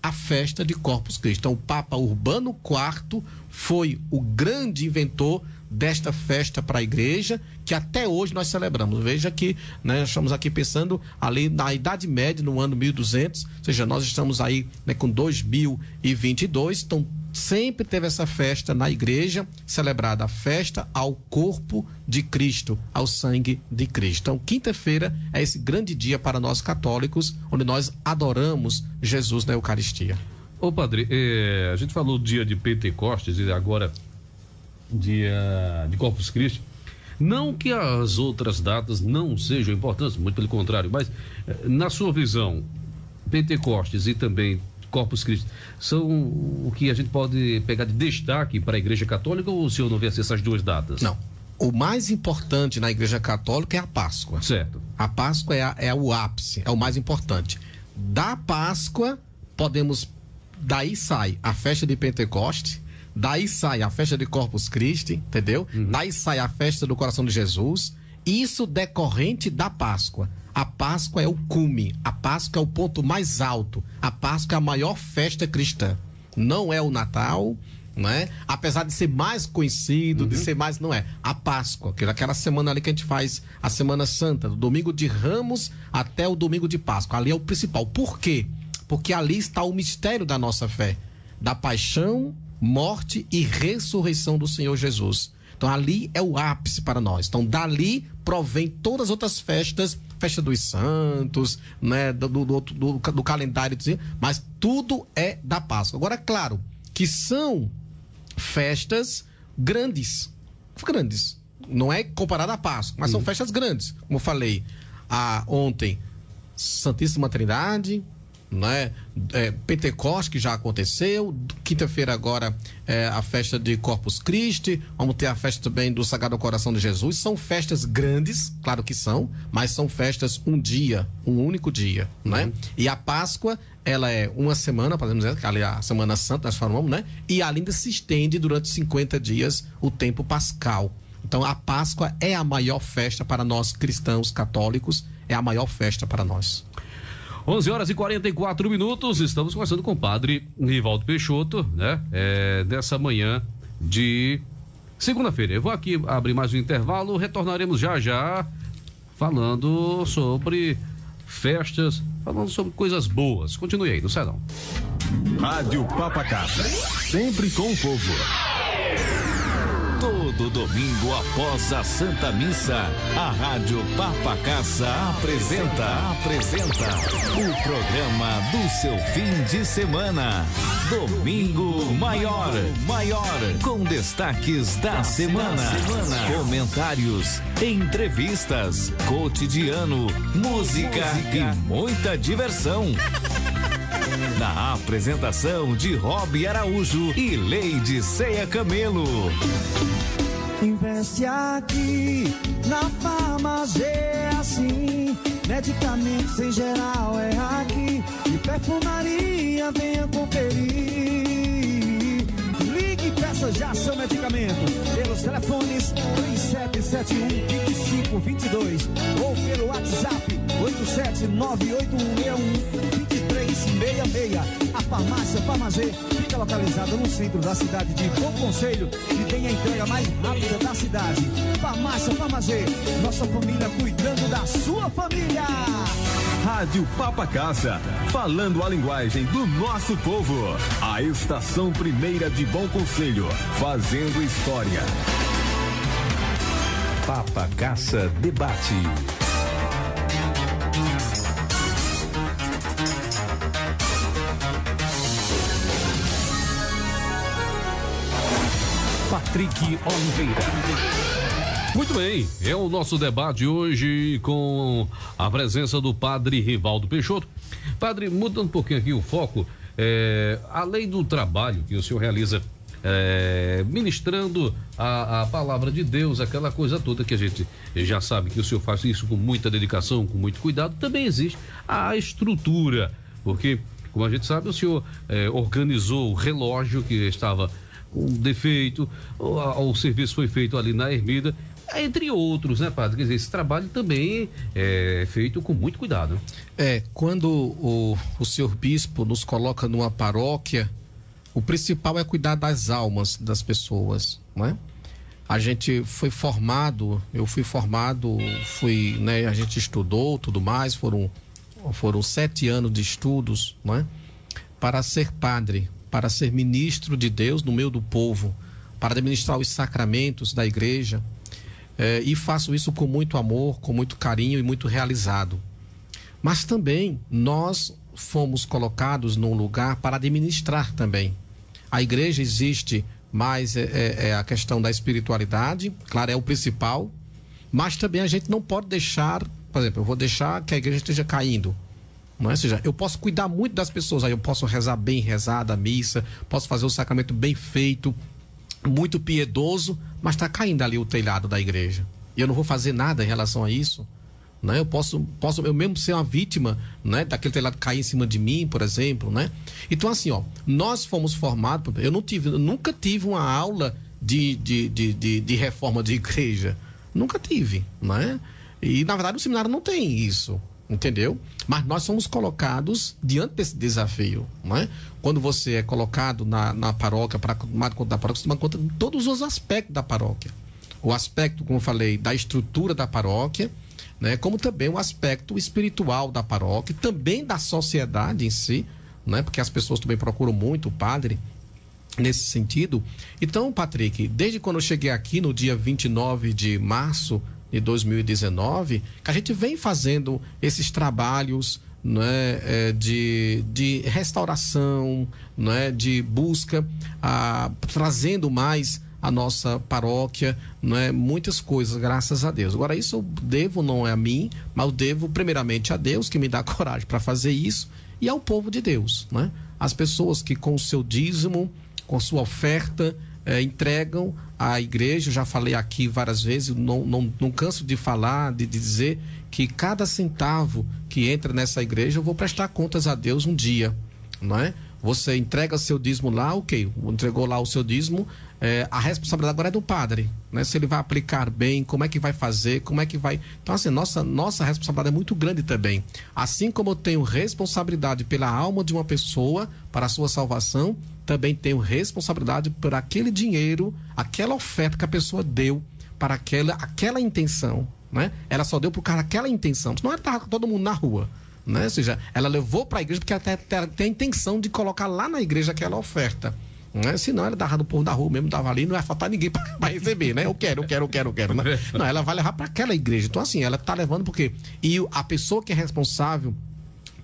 a festa de Corpus Christi. Então o Papa Urbano IV foi o grande inventor desta festa para a igreja, que até hoje nós celebramos. Veja que, né, nós estamos aqui pensando ali na Idade Média, no ano 1200, ou seja, nós estamos aí, né, com 2022, então sempre teve essa festa na igreja, celebrada a festa ao corpo de Cristo, ao sangue de Cristo. Então, quinta-feira é esse grande dia para nós católicos, onde nós adoramos Jesus na Eucaristia. Ô padre, a gente falou do dia de Pentecostes e agora dia de Corpus Christi. Não que as outras datas não sejam importantes, muito pelo contrário, mas na sua visão, Pentecostes e também Corpus Christi são o que a gente pode pegar de destaque para a Igreja Católica, ou o senhor não vê essas duas datas? Não. O mais importante na Igreja Católica é a Páscoa. Certo. A Páscoa é o ápice, é o mais importante. Da Páscoa, daí sai a festa de Pentecostes, daí sai a festa de Corpus Christi, entendeu? Daí sai a festa do Coração de Jesus, isso decorrente da Páscoa. A Páscoa é o cume, a Páscoa é o ponto mais alto, a Páscoa é a maior festa cristã. Não é o Natal, né? Apesar de ser mais conhecido, de ser mais, não é. A Páscoa, aquela semana ali que a gente faz a Semana Santa, do domingo de Ramos até o domingo de Páscoa, ali é o principal. Por quê? Porque ali está o mistério da nossa fé, da paixão, morte e ressurreição do Senhor Jesus. Então ali é o ápice para nós. Então dali provém todas as outras festas, festa dos santos, né, do calendário, mas tudo é da Páscoa. Agora, claro que são festas grandes, não é comparado à Páscoa, mas são festas grandes. Como eu falei ontem, Santíssima Trindade, né? Pentecoste, que já aconteceu, quinta-feira agora a festa de Corpus Christi, vamos ter a festa também do Sagrado Coração de Jesus. São festas grandes, claro que são, mas são festas um único dia, né? E a Páscoa, ela é uma semana, podemos dizer, que ali é a Semana Santa, nós falamos, né? E ainda se estende durante 50 dias o tempo pascal. Então a Páscoa é a maior festa para nós cristãos católicos, é a maior festa para nós. 11h44, estamos conversando com o padre Rivaldo Peixoto, né? Dessa manhã de segunda-feira. Eu vou aqui abrir mais um intervalo, retornaremos já falando sobre festas, falando sobre coisas boas. Continue aí, não sai não. Rádio Papacassa, sempre com o povo. Todo domingo após a Santa Missa, a Rádio Papacassa apresenta o programa do seu fim de semana. Domingo Maior, com destaques da semana, comentários, entrevistas, cotidiano, música e muita diversão. Na apresentação de Rob Araújo e Leide Ceia Camelo. Investe aqui na farmácia, é assim. Medicamentos em geral é aqui. E perfumaria, venha conferir. Ligue e peça já seu medicamento pelos telefones 3771-2522 ou pelo WhatsApp 87981612366. A farmácia Farmazê fica localizada no centro da cidade de Bom Conselho e tem a entrega mais rápida da cidade. Farmácia Farmazê, nossa família cuidando da sua família. Rádio Papacassa, falando a linguagem do nosso povo. A estação primeira de Bom Conselho, fazendo história. Papacassa Debate. Patrick Oliveira. Muito bem, é o nosso debate hoje com a presença do padre Rivaldo Peixoto. Padre, mudando um pouquinho aqui o foco, além do trabalho que o senhor realiza ministrando a palavra de Deus, aquela coisa toda que a gente já sabe que o senhor faz isso com muita dedicação, com muito cuidado, também existe a estrutura, porque, como a gente sabe, o senhor organizou o relógio que estava com defeito, o serviço foi feito ali na Ermida, entre outros, né, padre? Quer dizer, esse trabalho também é feito com muito cuidado. Quando o senhor bispo nos coloca numa paróquia, o principal é cuidar das almas das pessoas, né? A gente foi formado, eu fui formado, né, a gente estudou tudo mais, foram 7 anos de estudos, né? Para ser padre, para ser ministro de Deus no meio do povo, para administrar os sacramentos da igreja, e faço isso com muito amor, com muito carinho e muito realizado. Mas também nós fomos colocados num lugar para administrar também. A igreja existe, mas a questão da espiritualidade, claro, é o principal, mas também a gente não pode deixar, por exemplo, eu vou deixar que a igreja esteja caindo. Não é? Ou seja, eu posso cuidar muito das pessoas, aí eu posso rezar bem rezada a missa, posso fazer o sacramento bem feito, muito piedoso, mas está caindo ali o telhado da igreja. E eu não vou fazer nada em relação a isso. Né? Eu posso eu mesmo ser uma vítima, né, daquele telhado cair em cima de mim, por exemplo, né? Então, assim, nós fomos formados, eu nunca tive uma aula de reforma de igreja. Nunca tive, né? E, na verdade, o seminário não tem isso. Entendeu? Mas nós somos colocados diante desse desafio, não é? Quando você é colocado na paróquia, para tomar conta da paróquia, você toma conta de todos os aspectos da paróquia. O aspecto, como eu falei, da estrutura da paróquia, né? Como também o aspecto espiritual da paróquia, também da sociedade em si, né? Porque as pessoas também procuram muito o padre nesse sentido. Então, Patrick, desde quando eu cheguei aqui no dia 29 de março de 2019, que a gente vem fazendo esses trabalhos, né, de restauração, né, de busca, trazendo mais a nossa paróquia, né? Muitas coisas, graças a Deus. Agora, isso eu devo não é a mim, mas eu devo primeiramente a Deus, que me dá coragem para fazer isso, e ao povo de Deus, né? As pessoas que com o seu dízimo, com sua oferta, entregam à igreja. Eu já falei aqui várias vezes, não canso de falar, de dizer que cada centavo que entra nessa igreja eu vou prestar contas a Deus um dia, não é? Você entrega seu dízimo lá, ok, entregou lá o seu dízimo, a responsabilidade agora é do padre, né? Se ele vai aplicar bem, como é que vai fazer, como é que vai... Então, assim, nossa responsabilidade é muito grande também. Assim como eu tenho responsabilidade pela alma de uma pessoa, para a sua salvação, também tenho responsabilidade por aquele dinheiro, aquela oferta que a pessoa deu para aquela intenção, né? Ela só deu por causa daquela intenção, senão ela estava com todo mundo na rua, né? Ou seja, ela levou para a igreja porque ela tem a intenção de colocar lá na igreja aquela oferta, né? Senão ela dava no povo da rua mesmo, dava ali, não ia faltar ninguém para receber, né? Eu quero, né? Não, ela vai levar para aquela igreja. Então, assim, ela está levando porque... E a pessoa que é responsável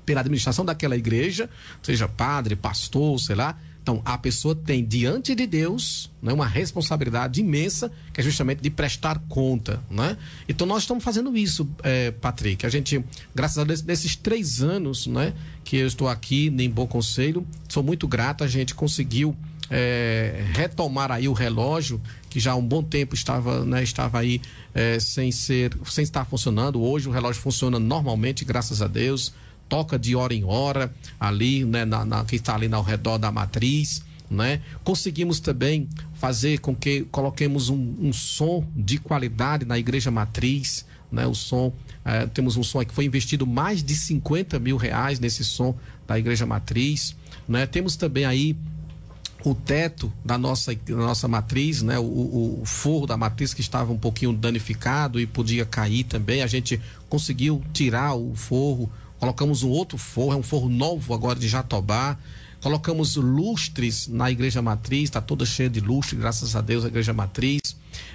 pela administração daquela igreja, seja padre, pastor, sei lá, então a pessoa tem diante de Deus, né, uma responsabilidade imensa, que é justamente de prestar conta, né? Então nós estamos fazendo isso, Patrick. A gente, graças a Deus, nesses 3 anos, né, que eu estou aqui em Bom Conselho, sou muito grato. A gente conseguiu retomar aí o relógio, que já há um bom tempo estava aí sem estar funcionando. Hoje o relógio funciona normalmente, graças a Deus. Toca de hora em hora ali, né, que está ali ao redor da matriz, né? Conseguimos também fazer com que coloquemos um som de qualidade na igreja matriz, né? O som, temos um som que foi investido mais de 50 mil reais nesse som da igreja matriz, né? Temos também aí o teto da nossa matriz, né? O forro da matriz, que estava um pouquinho danificado e podia cair também. A gente conseguiu tirar o forro. Colocamos um outro forro, é um forro novo agora de Jatobá. Colocamos lustres na igreja matriz, está toda cheia de lustre, graças a Deus, a igreja matriz.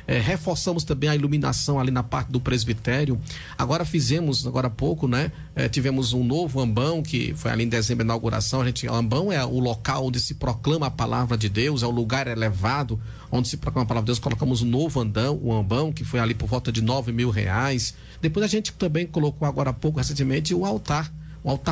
Reforçamos também a iluminação ali na parte do presbitério. Agora há pouco, né? Tivemos um novo ambão, que foi ali em dezembro, a inauguração. Ambão é o local onde se proclama a palavra de Deus, é o lugar elevado onde se proclama a palavra de Deus. Colocamos um novo ambão, que foi ali por volta de 9 mil reais. Depois a gente também colocou agora há pouco, recentemente, um altar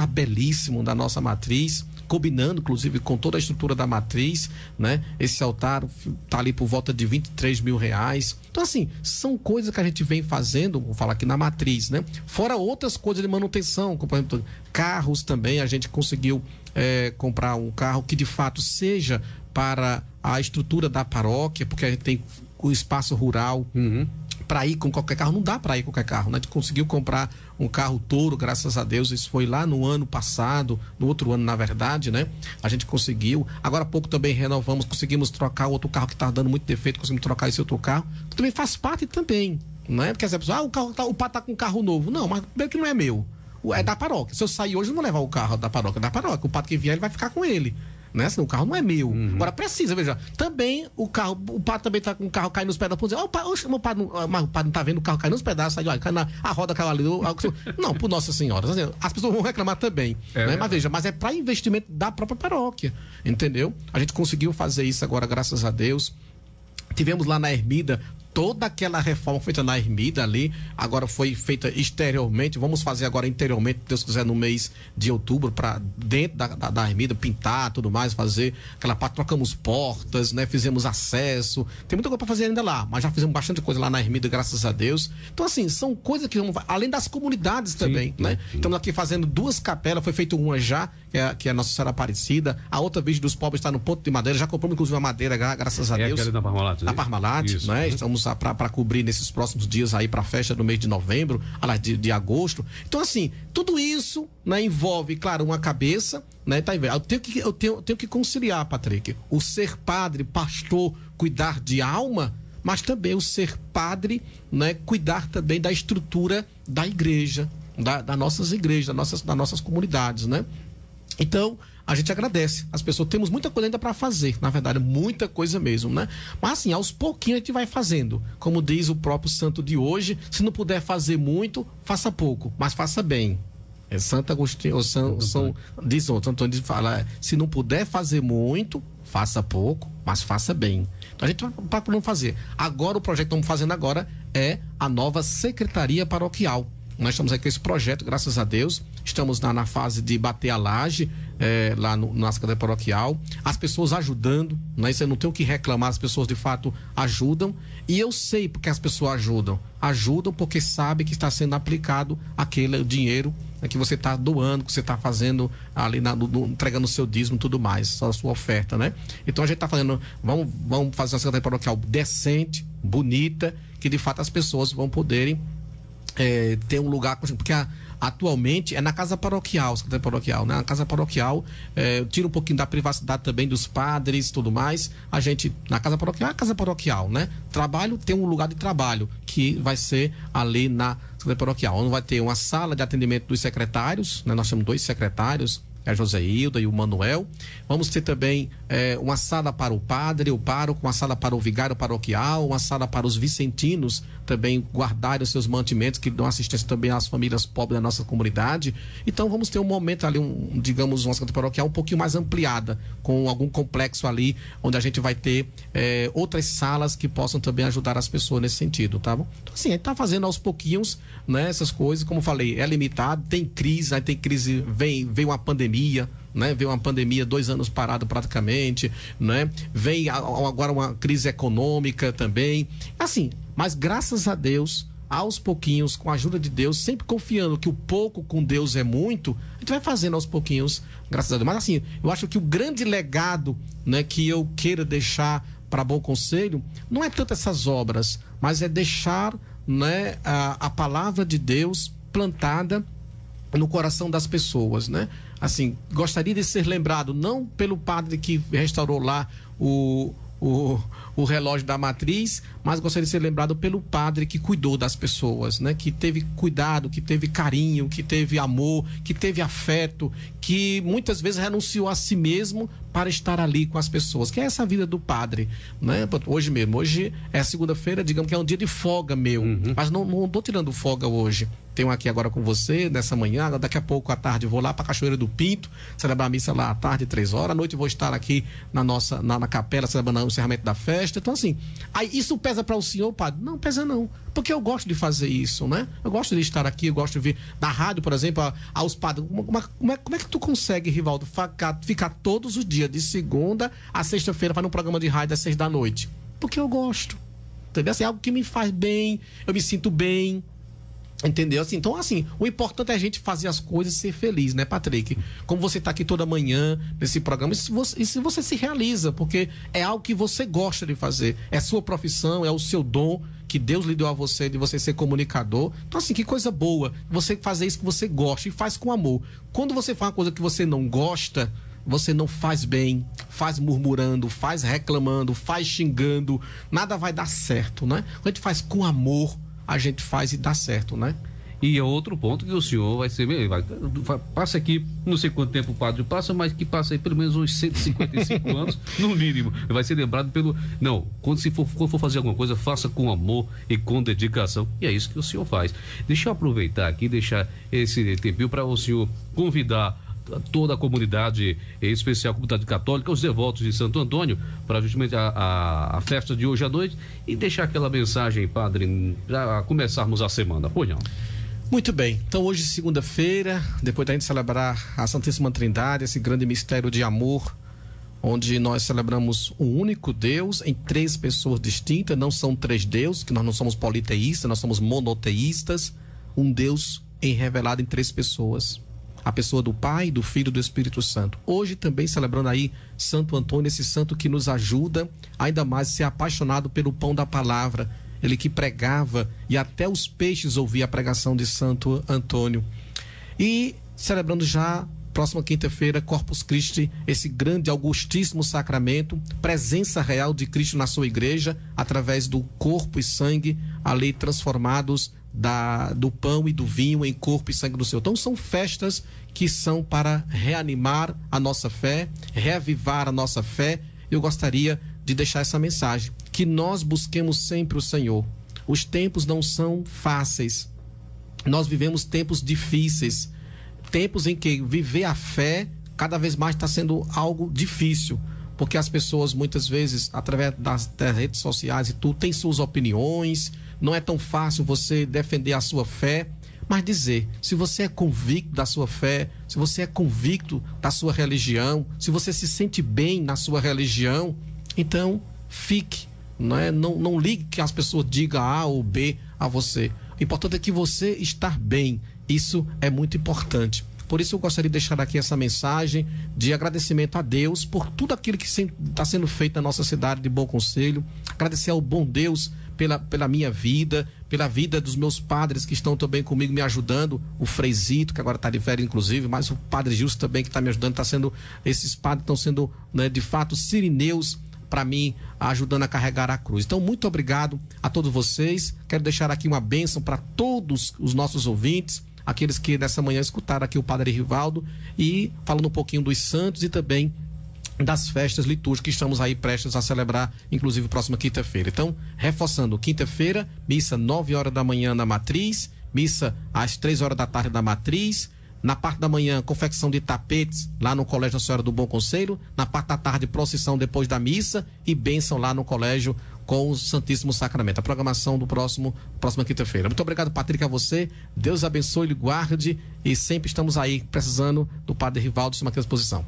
belíssimo da nossa matriz, combinando inclusive com toda a estrutura da matriz, né? Esse altar tá ali por volta de 23 mil reais. Então, assim, são coisas que a gente vem fazendo, vou falar aqui na matriz, né? Fora outras coisas de manutenção, como, por exemplo, carros também. A gente conseguiu comprar um carro que de fato seja para a estrutura da paróquia, porque a gente tem o espaço rural. Para ir com qualquer carro, não dá para ir com qualquer carro, né? A gente conseguiu comprar um carro Toro, graças a Deus. Isso foi lá no ano passado, no outro ano, na verdade, né? A gente conseguiu. Agora há pouco também renovamos, conseguimos trocar outro carro que estava dando muito defeito, conseguimos trocar esse outro carro. Também faz parte também, não é? Porque essa pessoa, o padre tá com um carro novo. Não, mas primeiro que não é meu, é da paróquia. Se eu sair hoje, eu não vou levar o carro da paróquia, O padre que vier, ele vai ficar com ele, né? Senão o carro não é meu. Agora precisa, veja, também o padre também tá com o carro caindo nos pedaços. Mas o padre não tá vendo o carro caindo nos pedaços, aí, a roda caiu ali. Não, por Nossa Senhora. As pessoas vão reclamar também, né? Mas veja, mas é para investimento da própria paróquia, entendeu? A gente conseguiu fazer isso agora, graças a Deus. Tivemos lá na Ermida toda aquela reforma feita na ermida ali, agora foi feita exteriormente. Vamos fazer agora interiormente, se Deus quiser, no mês de outubro, para dentro da ermida, pintar, tudo mais, fazer aquela parte. Trocamos portas, né? Fizemos acesso. Tem muita coisa para fazer ainda lá, mas já fizemos bastante coisa lá na ermida, graças a Deus. Então, assim, são coisas que vamos, além das comunidades também, né? Sim. Estamos aqui fazendo 2 capelas, foi feita uma já, que é a Nossa Senhora Aparecida. A outra Virgem dos Pobres está no Ponto de Madeira, já compramos inclusive a madeira, graças a Deus. Na Parmalat, né? Na Parmalat, né? Estamos para cobrir nesses próximos dias aí para a festa do mês de novembro, de agosto. Então, assim, tudo isso, né, envolve, claro, uma cabeça, né? Tá, eu tenho que conciliar, Patrick, o ser padre, pastor, cuidar de alma, mas também o ser padre, né, cuidar também da estrutura da igreja, das nossas igrejas, das nossas comunidades, né? Então, a gente agradece. As pessoas, temos muita coisa ainda para fazer, na verdade, muita coisa mesmo, né? Mas assim, aos pouquinhos a gente vai fazendo. Como diz o próprio santo de hoje, se não puder fazer muito, faça pouco, mas faça bem. Santo Agostinho, Santo Antônio fala, se não puder fazer muito, faça pouco, mas faça bem. Então a gente está procurando fazer. Agora o projeto que estamos fazendo agora é a nova Secretaria Paroquial. Nós estamos aqui com esse projeto, graças a Deus. Estamos na fase de bater a laje lá na Secretaria Paroquial. As pessoas ajudando, né? Isso eu não tenho o que reclamar, as pessoas de fato ajudam. E eu sei porque as pessoas ajudam. Ajudam porque sabem que está sendo aplicado aquele dinheiro que você está doando, que você está fazendo ali, entregando o seu dízimo e tudo mais, a sua oferta, né? Então a gente está fazendo, vamos fazer uma Secretaria Paroquial decente, bonita, que de fato as pessoas vão poderem ter um lugar, porque atualmente é na casa paroquial, Secretaria Paroquial, né? Na casa paroquial, tira um pouquinho da privacidade também dos padres e tudo mais. A gente, na casa paroquial, é a casa paroquial, né? Trabalho, tem um lugar de trabalho, que vai ser ali na Secretaria Paroquial, onde vai ter uma sala de atendimento dos secretários, né? Nós temos 2 secretários, a Joseilda e o Manuel. Vamos ter também uma sala para o padre, o pároco, uma sala para o vigário paroquial, uma sala para os vicentinos também guardarem os seus mantimentos, que dão assistência também às famílias pobres da nossa comunidade. Então vamos ter um momento ali, digamos, uma secretaria paroquial um pouquinho mais ampliada, com algum complexo ali, onde a gente vai ter outras salas que possam também ajudar as pessoas nesse sentido, tá bom? Então assim, a gente tá fazendo aos pouquinhos, né, essas coisas, como eu falei, é limitado, tem crise, aí tem crise, vem uma pandemia, né? Veio uma pandemia, 2 anos parado praticamente, né? Vem agora uma crise econômica também, assim, mas graças a Deus, aos pouquinhos, com a ajuda de Deus, sempre confiando que o pouco com Deus é muito, a gente vai fazendo aos pouquinhos, graças a Deus. Mas assim, eu acho que o grande legado, né, que eu queira deixar para Bom Conselho, não é tanto essas obras, mas é deixar, né, a palavra de Deus plantada no coração das pessoas, né? Assim, gostaria de ser lembrado não pelo padre que restaurou lá o relógio da matriz, mas gostaria de ser lembrado pelo padre que cuidou das pessoas, né? Que teve cuidado, que teve carinho, que teve amor, que teve afeto, que muitas vezes renunciou a si mesmo para estar ali com as pessoas, que é essa vida do padre, né? Hoje mesmo, hoje é segunda-feira, digamos que é um dia de folga meu, mas não tô tirando folga hoje. Tenho aqui agora com você, nessa manhã, daqui a pouco à tarde vou lá para a Cachoeira do Pinto, celebrar a missa lá à tarde, 3 horas, à noite vou estar aqui na capela, celebrando o encerramento da festa. Então assim, aí isso pesa para o senhor, padre? Não pesa não, porque eu gosto de fazer isso, né? Eu gosto de estar aqui, eu gosto de vir na rádio, por exemplo, aos padres. Como é que tu consegue, Rivaldo, ficar todos os dias, de segunda a sexta-feira, para um programa de rádio às 6 da noite? Porque eu gosto, entendeu? Assim, é algo que me faz bem, eu me sinto bem. Entendeu? Assim, então, assim, o importante é a gente fazer as coisas e ser feliz, né, Patrick? Como você está aqui toda manhã nesse programa, e se você se realiza, porque é algo que você gosta de fazer, é sua profissão, é o seu dom que Deus lhe deu a você, de você ser comunicador. Então, assim, que coisa boa você fazer isso que você gosta e faz com amor. Quando você faz uma coisa que você não gosta, você não faz bem, faz murmurando, faz reclamando, faz xingando, nada vai dar certo, né? Quando a gente faz com amor, a gente faz e dá certo, né? E é outro ponto que o senhor vai ser, passa aqui, não sei quanto tempo o padre passa, mas que passa aí pelo menos uns 155 anos, no mínimo, vai ser lembrado quando for fazer alguma coisa, faça com amor e com dedicação, e é isso que o senhor faz. Deixa eu aproveitar aqui, deixar esse tempinho para o senhor convidar toda a comunidade, em especial a comunidade católica, os devotos de Santo Antônio, para justamente a festa de hoje à noite, e deixar aquela mensagem, padre, para começarmos a semana. Pois não? Muito bem, então hoje, segunda-feira, depois da gente celebrar a Santíssima Trindade, esse grande mistério de amor, onde nós celebramos um único Deus em 3 pessoas distintas, não são 3 deuses, que nós não somos politeístas, nós somos monoteístas, um Deus revelado em 3 pessoas. A pessoa do Pai, do Filho e do Espírito Santo. Hoje também celebrando aí Santo Antônio, esse santo que nos ajuda ainda mais a ser apaixonado pelo pão da palavra. Ele que pregava e até os peixes ouviam a pregação de Santo Antônio. E celebrando já, próxima quinta-feira, Corpus Christi, esse grande augustíssimo sacramento, presença real de Cristo na sua igreja, através do corpo e sangue ali transformados do pão e do vinho em corpo e sangue do Senhor. Então são festas que são para reanimar a nossa fé, reavivar a nossa fé. Eu gostaria de deixar essa mensagem, que nós busquemos sempre o Senhor. Os tempos não são fáceis, nós vivemos tempos difíceis, tempos em que viver a fé cada vez mais está sendo algo difícil, porque as pessoas muitas vezes, através das redes sociais e tudo, têm suas opiniões, não é tão fácil você defender a sua fé, mas dizer, se você é convicto da sua fé, se você é convicto da sua religião, se você se sente bem na sua religião, então fique, não ligue que as pessoas digam A ou B a você. O importante é que você estar bem, isso é muito importante. Por isso eu gostaria de deixar aqui essa mensagem de agradecimento a Deus por tudo aquilo que está sendo feito na nossa cidade de Bom Conselho. Agradecer ao bom Deus pela minha vida, pela vida dos meus padres que estão também comigo me ajudando, o Freizito, que agora está de férias inclusive, mas o Padre Gilson também que está me ajudando, esses padres estão sendo, de fato, sirineus para mim, ajudando a carregar a cruz. Então, muito obrigado a todos vocês. Quero deixar aqui uma bênção para todos os nossos ouvintes, aqueles que nessa manhã escutaram aqui o Padre Rivaldo e falando um pouquinho dos santos e também das festas litúrgicas que estamos aí prestes a celebrar, inclusive próxima quinta-feira. Então, reforçando, quinta-feira, missa 9 horas da manhã na Matriz, missa às 3 horas da tarde na Matriz, na parte da manhã, confecção de tapetes lá no Colégio Nossa Senhora do Bom Conselho, na parte da tarde, procissão depois da missa e bênção lá no colégio com o Santíssimo Sacramento. A programação do próxima quinta-feira. Muito obrigado, Patrick, a você. Deus abençoe e guarde e sempre estamos aí precisando do Padre Rivaldo, estamos aqui à disposição.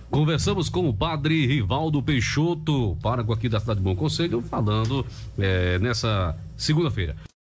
Conversamos com o Padre Rivaldo Peixoto, pároco aqui da cidade de Bom Conselho, falando nessa segunda-feira.